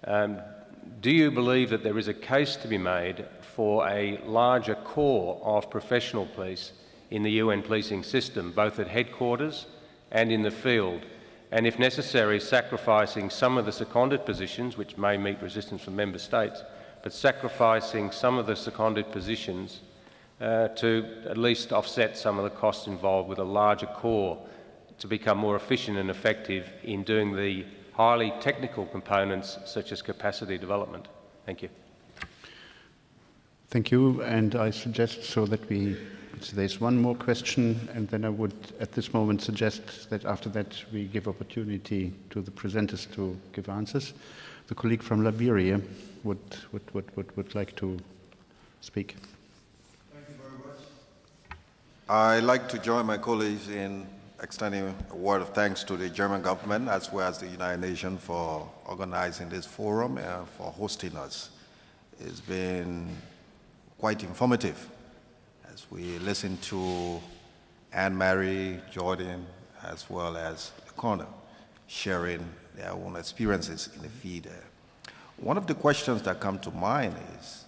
do you believe that there is a case to be made for a larger core of professional police in the UN policing system, both at headquarters and in the field, and if necessary, sacrificing some of the seconded positions, which may meet resistance from member states, but sacrificing some of the seconded positions to at least offset some of the costs involved with a larger core to become more efficient and effective in doing the highly technical components such as capacity development? Thank you. Thank you, and I suggest so that there's one more question, and then I would at this moment suggest that after that we give opportunity to the presenters to give answers. The colleague from Liberia would like to speak. Thank you very much. I'd like to join my colleagues in extending a word of thanks to the German government as well as the United Nations for organizing this forum and for hosting us. It's been quite informative as we listen to Anne-Marie, Jordan, as well as the Colonel sharing their own experiences in the field. One of the questions that come to mind is,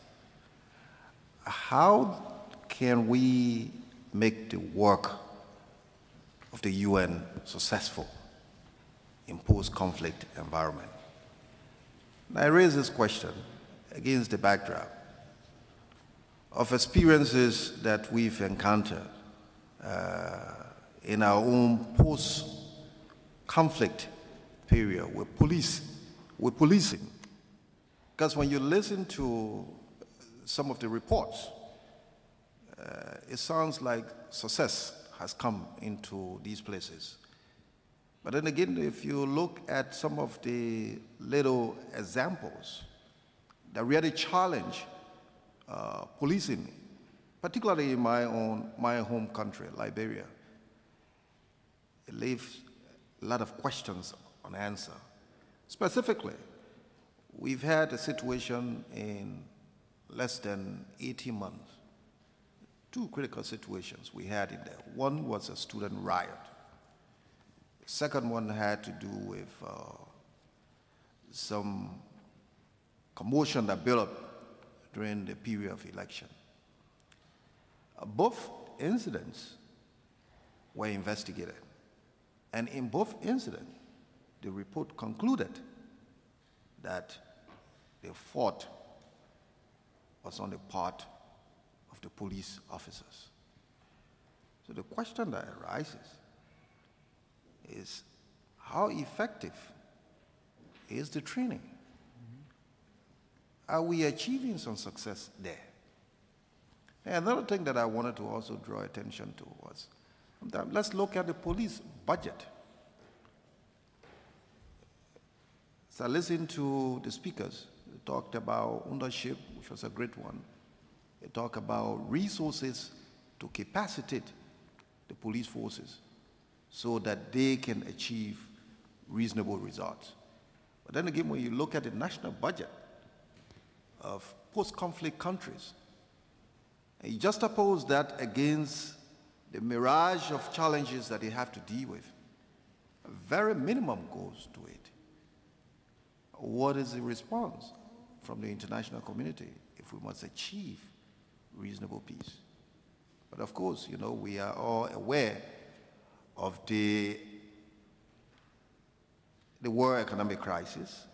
how can we make the work of the UN successful in post-conflict environment? And I raise this question against the backdrop of experiences that we've encountered in our own post-conflict period with policing. Because when you listen to some of the reports, it sounds like success has come into these places. But then again, if you look at some of the little examples that really challenge policing, particularly in my home country, Liberia, it leaves a lot of questions unanswered. Specifically, we've had a situation in less than 18 months. Two critical situations we had in there. One was a student riot. The second one had to do with some commotion that built up during the period of election. Both incidents were investigated. And in both incidents, the report concluded that the fault was on the part of the police officers. So the question that arises is, how effective is the training? Are we achieving some success there? And another thing that I wanted to also draw attention to was, let's look at the police budget. So I listened to the speakers. They talked about ownership, which was a great one. They talked about resources to capacitate the police forces so that they can achieve reasonable results. But then again, when you look at the national budget of post-conflict countries, and you juxtapose that against the mirage of challenges that they have to deal with, a very minimum goes to it. What is the response from the international community if we must achieve reasonable peace? But of course, you know, we are all aware of the world economic crisis,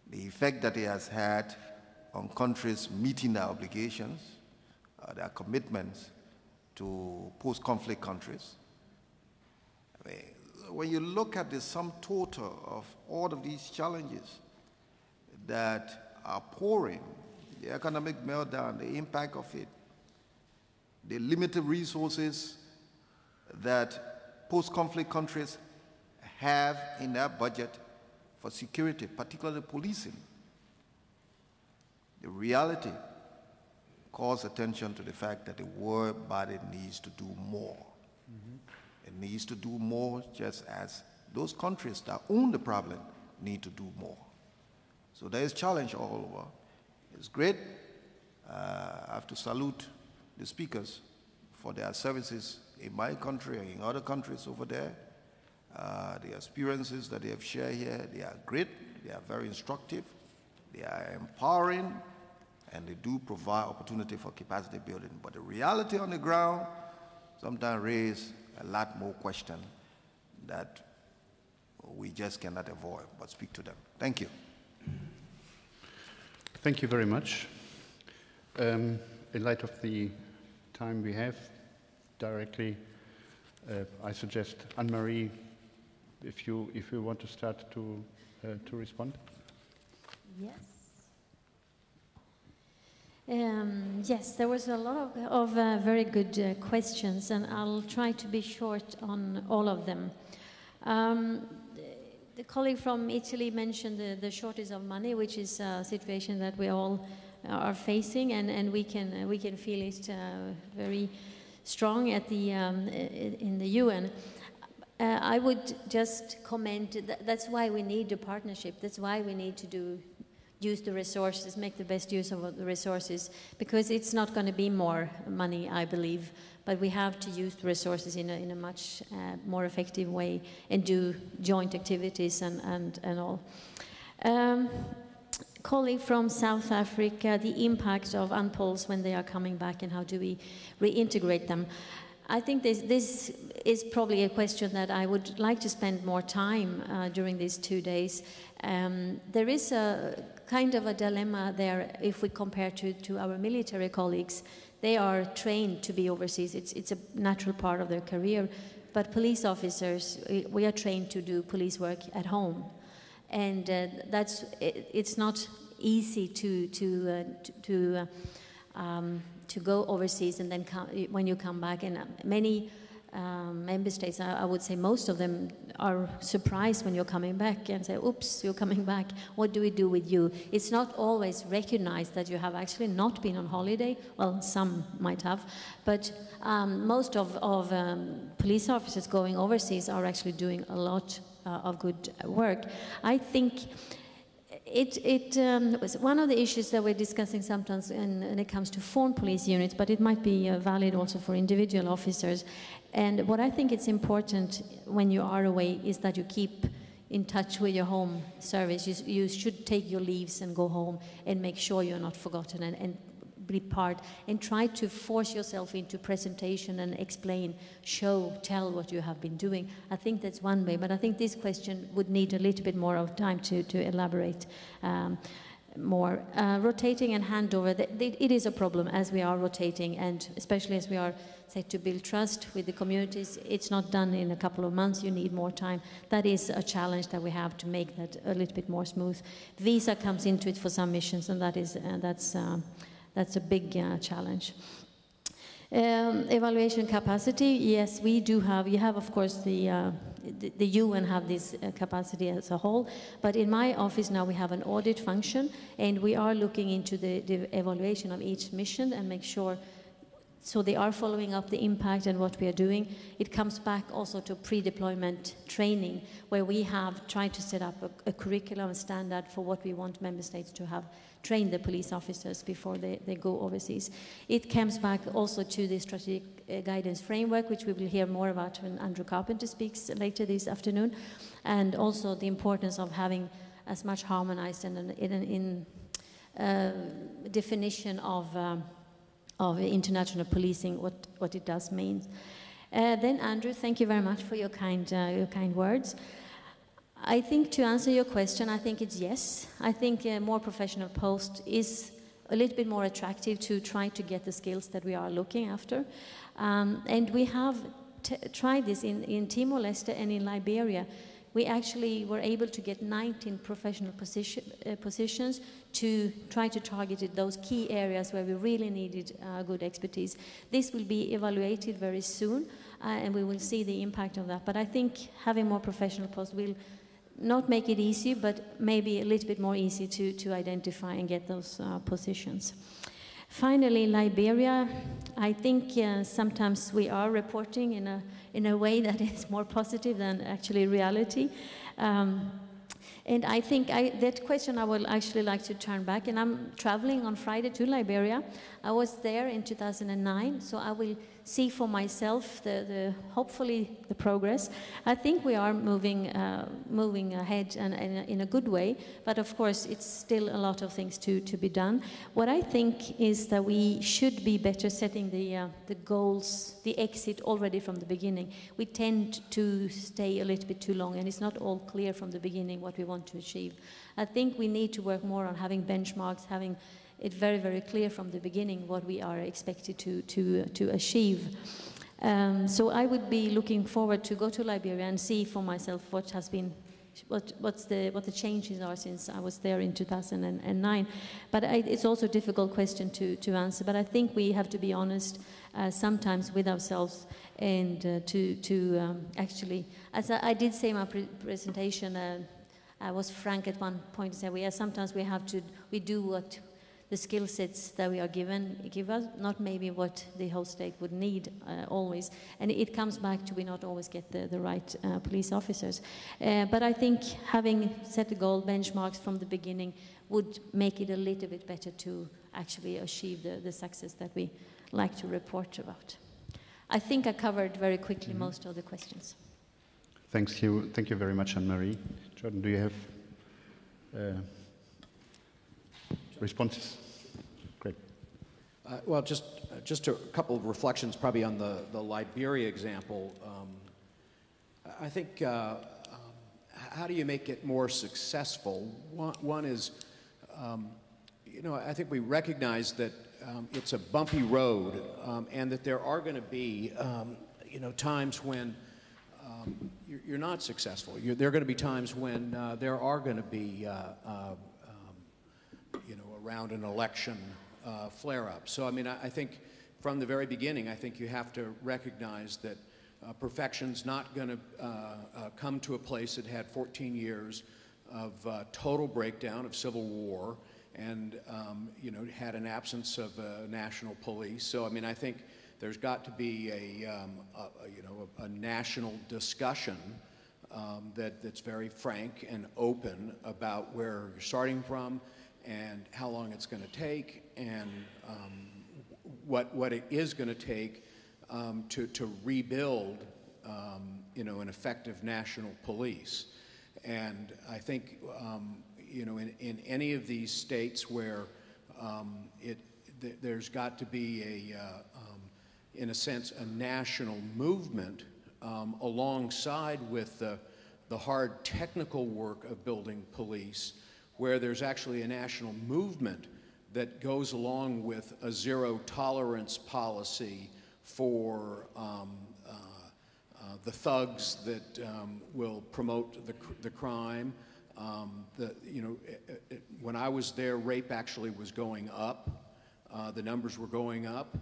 the effect that it has had on countries meeting their obligations, their commitments to post-conflict countries. I mean, when you look at the sum total of all of these challenges that are pouring, the economic meltdown, the impact of it, the limited resources that post-conflict countries have in their budget for security, particularly policing, the reality calls attention to the fact that the world body needs to do more. It needs to do more just as those countries that own the problem need to do more. So there is challenge all over. It's great. I have to salute the speakers for their services in my country and in other countries over there. The experiences that they have shared here, they are great. They are very instructive. They are empowering, and they do provide opportunity for capacity building. But the reality on the ground sometimes raises a lot more questions that we just cannot avoid, but speak to them. Thank you. Thank you very much. In light of the time we have, directly, I suggest Anne-Marie, if you want to start to respond. Yes. Yes, there was a lot of very good questions, and I'll try to be short on all of them. The colleague from Italy mentioned the shortage of money, which is a situation that we all are facing, and we can feel it very strong at the in the UN. I would just comment that's why we need a partnership. That's why we need to use the resources, make the best use of the resources, because it's not going to be more money, I believe, but we have to use the resources in a much more effective way and do joint activities and all. Colleague from South Africa, the impact of UNPOLs when they are coming back and how do we reintegrate them. I think this is probably a question that I would like to spend more time during these 2 days. There is a kind of a dilemma there if we compare to our military colleagues. They are trained to be overseas. It's a natural part of their career. But police officers, we are trained to do police work at home. And it's not easy to go overseas and then when you come back. And many member states, I would say most of them are surprised when you're coming back and say, oops, you're coming back, what do we do with you? It's not always recognized that you have actually not been on holiday. Well, some might have, but most of police officers going overseas are actually doing a lot of good work. I think it was one of the issues that we're discussing sometimes when it comes to foreign police units, but it might be valid also for individual officers. And what I think it's important when you are away is that you keep in touch with your home service. You should take your leaves and go home and make sure you're not forgotten and be part, and try to force yourself into presentation and explain, show, tell what you have been doing. I think that's one way, but I think this question would need a little bit more of time to elaborate more. Rotating and handover, it is a problem as we are rotating, and especially as we are, say, to build trust with the communities. It's not done in a couple of months, you need more time. That is a challenge that we have to make that a little bit more smooth. Visa comes into it for some missions, and that's a big challenge. Evaluation capacity, yes, we do have. You have, of course, the UN have this capacity as a whole, but in my office now we have an audit function, and we are looking into the evaluation of each mission and make sure, so they are following up the impact and what we are doing. It comes back also to pre-deployment training, where we have tried to set up a curriculum, a standard for what we want member states to have trained the police officers before they go overseas. It comes back also to the strategic guidance framework, which we will hear more about when Andrew Carpenter speaks later this afternoon, and also the importance of having as much harmonized and in definition of international policing, what it does mean. Then Andrew, thank you very much for your kind words. I think to answer your question, I think it's yes. I think a more professional post is a little bit more attractive to try to get the skills that we are looking after. And we have tried this in Timor-Leste and in Liberia. We actually were able to get 19 professional positions to try to target those key areas where we really needed good expertise. This will be evaluated very soon, and we will see the impact of that. But I think having more professional posts will not make it easy, but maybe a little bit more easy to identify and get those positions. Finally, Liberia, I think sometimes we are reporting in a way that is more positive than actually reality. And I think that question I would actually like to turn back, and I'm traveling on Friday to Liberia. I was there in 2009, so I will see for myself hopefully the progress. I think we are moving ahead and in a good way, but of course it's still a lot of things to be done. What I think is that we should be better setting the goals, the exit already from the beginning. We tend to stay a little bit too long, and it's not all clear from the beginning what we want to achieve. I think we need to work more on having benchmarks, having it very, very clear from the beginning what we are expected to achieve. So I would be looking forward to go to Liberia and see for myself what has been, what the changes are since I was there in 2009. But it's also a difficult question to answer. But I think we have to be honest sometimes with ourselves, and to actually, as I did say in my presentation, I was frank at one point to say sometimes we do what the skill sets that we are give us, not maybe what the host state would need always. And it comes back to we not always get the right police officers. But I think having set a goal, benchmarks from the beginning, would make it a little bit better to actually achieve the success that we like to report about. I think I covered very quickly most of the questions. Thank you very much, Anne-Marie. Jordan, do you have responses? Great. Well, just a couple of reflections probably on the Liberia example. I think how do you make it more successful? One is, I think we recognize that it's a bumpy road, and that there are going to be, times when you're not successful. There are going to be times when there are going to be, around an election flare-up. So, I mean, I think from the very beginning, I think you have to recognize that Perfection's not going to come to a place that had 14 years of total breakdown of civil war and you know, had an absence of a national police. So I mean, I think there's got to be a national discussion that's very frank and open about where you're starting from and how long it's going to take and what it is going to take to rebuild you know, an effective national police. And I think you know, in any of these states where there's got to be in a sense, a national movement alongside with the hard technical work of building police, where there's actually a national movement that goes along with a zero tolerance policy for the thugs that will promote the crime. You know, when I was there, rape actually was going up. The numbers were going up.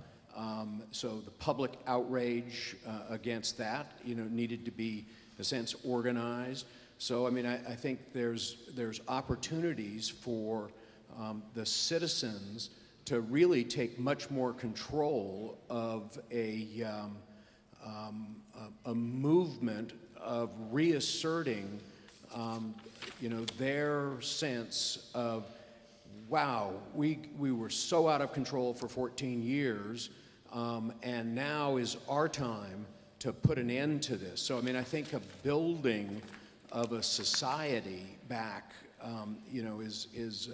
So the public outrage against that, you know, needed to be, in a sense, organized. So, I mean, I think there's opportunities for the citizens to really take much more control of a movement of reasserting, you know, their sense of, wow, we were so out of control for 14 years, and now is our time to put an end to this. So, I mean, I think a building of a society back, you know, is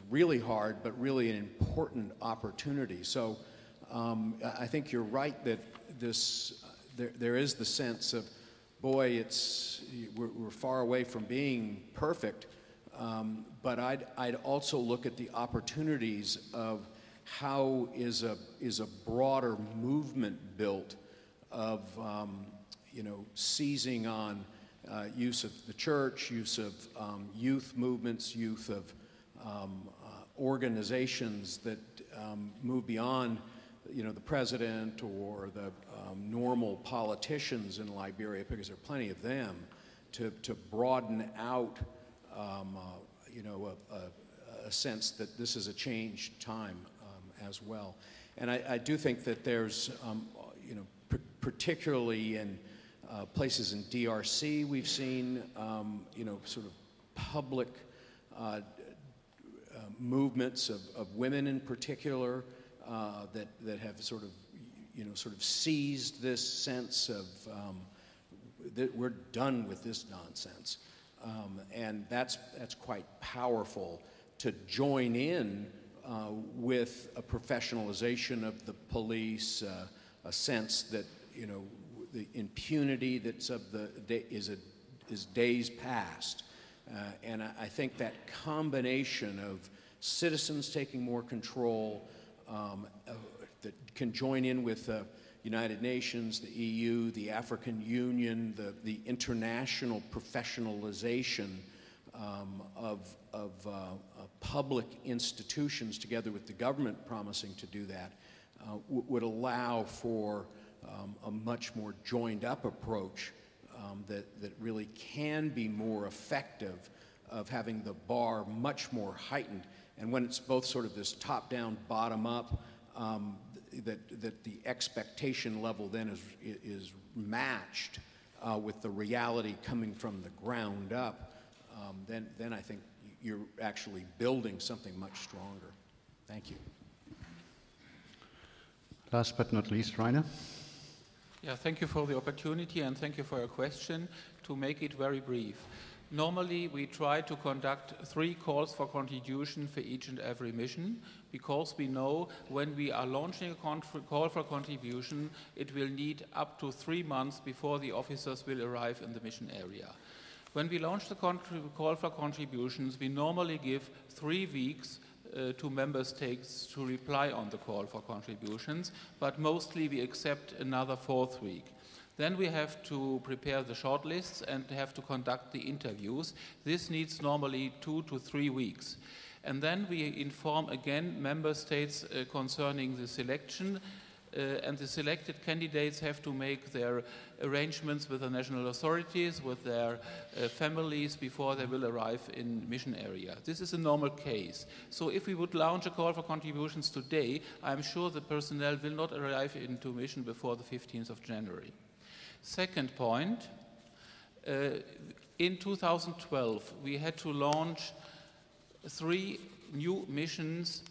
really hard, but really an important opportunity. So, I think you're right that there is the sense of, boy, we're far away from being perfect. But I'd also look at the opportunities of how is a broader movement built of you know, seizing on use of the church, use of youth movements, youth of organizations that move beyond, you know, the president or the normal politicians in Liberia, because there are plenty of them, to broaden out you know, a sense that this is a changed time as well. And I do think that there's, you know, particularly in places in DRC, we've seen, you know, sort of public movements of women in particular that have sort of, you know, sort of seized this sense of that we're done with this nonsense. And that's quite powerful to join in with a professionalization of the police, a sense that, you know, the impunity that's of the day is days past. And I think that combination of citizens taking more control that can join in with the United Nations, the EU, the African Union, the international professionalization of public institutions together with the government promising to do that would allow for a much more joined up approach that really can be more effective of having the bar much more heightened. And when it's both sort of this top-down, bottom-up, that the expectation level then is matched with the reality coming from the ground up, then I think you're actually building something much stronger. Thank you. Last but not least, Rainer. Yeah, thank you for the opportunity and thank you for your question. To make it very brief, normally we try to conduct 3 calls for contribution for each and every mission, because we know when we are launching a call for contribution, it will need up to 3 months before the officers will arrive in the mission area. When we launch the call for contributions, we normally give 3 weeks to member states to reply on the call for contributions, but mostly we accept another 4th week. Then we have to prepare the shortlists and have to conduct the interviews. This needs normally 2 to 3 weeks. And then we inform again member states concerning the selection. and the selected candidates have to make their arrangements with the national authorities, with their families before they will arrive in mission area. This is a normal case. So if we would launch a call for contributions today, I'm sure the personnel will not arrive into mission before the 15th of January. Second point, in 2012 we had to launch 3 new missions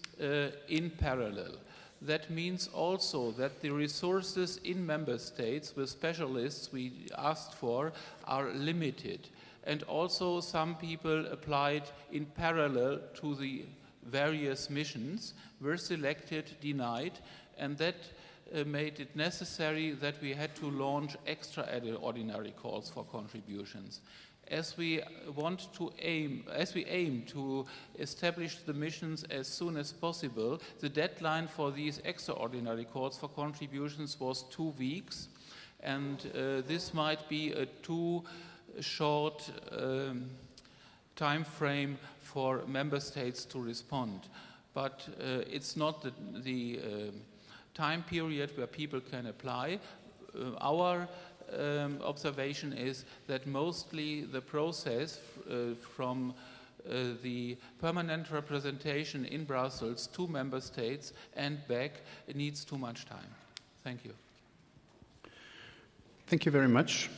in parallel. That means also that the resources in member states with specialists we asked for are limited. And also some people applied in parallel to the various missions, were selected, denied, and that made it necessary that we had to launch extraordinary calls for contributions. As we aim to establish the missions as soon as possible, the deadline for these extraordinary calls for contributions was 2 weeks, and this might be a too short time frame for member states to respond. But it's not the time period where people can apply. Our observation is that mostly the process from the permanent representation in Brussels to member states and back needs too much time. Thank you. Thank you very much.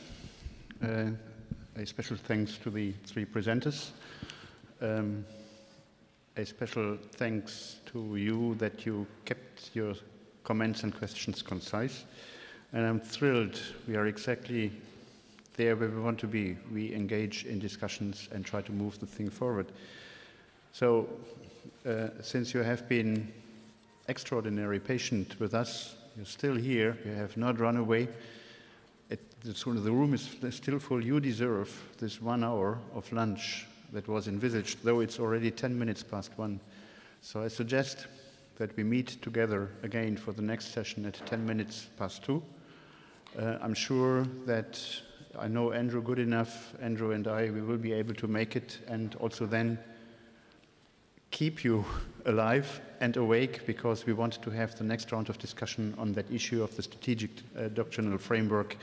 A special thanks to the 3 presenters. A special thanks to you that you kept your comments and questions concise. And I'm thrilled we are exactly there where we want to be. We engage in discussions and try to move the thing forward. So since you have been extraordinarily patient with us, you're still here, you have not run away, the room is still full. You deserve this 1 hour of lunch that was envisaged, though it's already 10 minutes past 1. So I suggest that we meet together again for the next session at 10 minutes past 2. I'm sure that I know Andrew good enough, Andrew and we will be able to make it, and also then keep you alive and awake, because we want to have the next round of discussion on that issue of the strategic doctrinal framework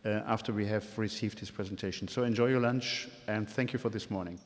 after we have received his presentation. So enjoy your lunch, and thank you for this morning.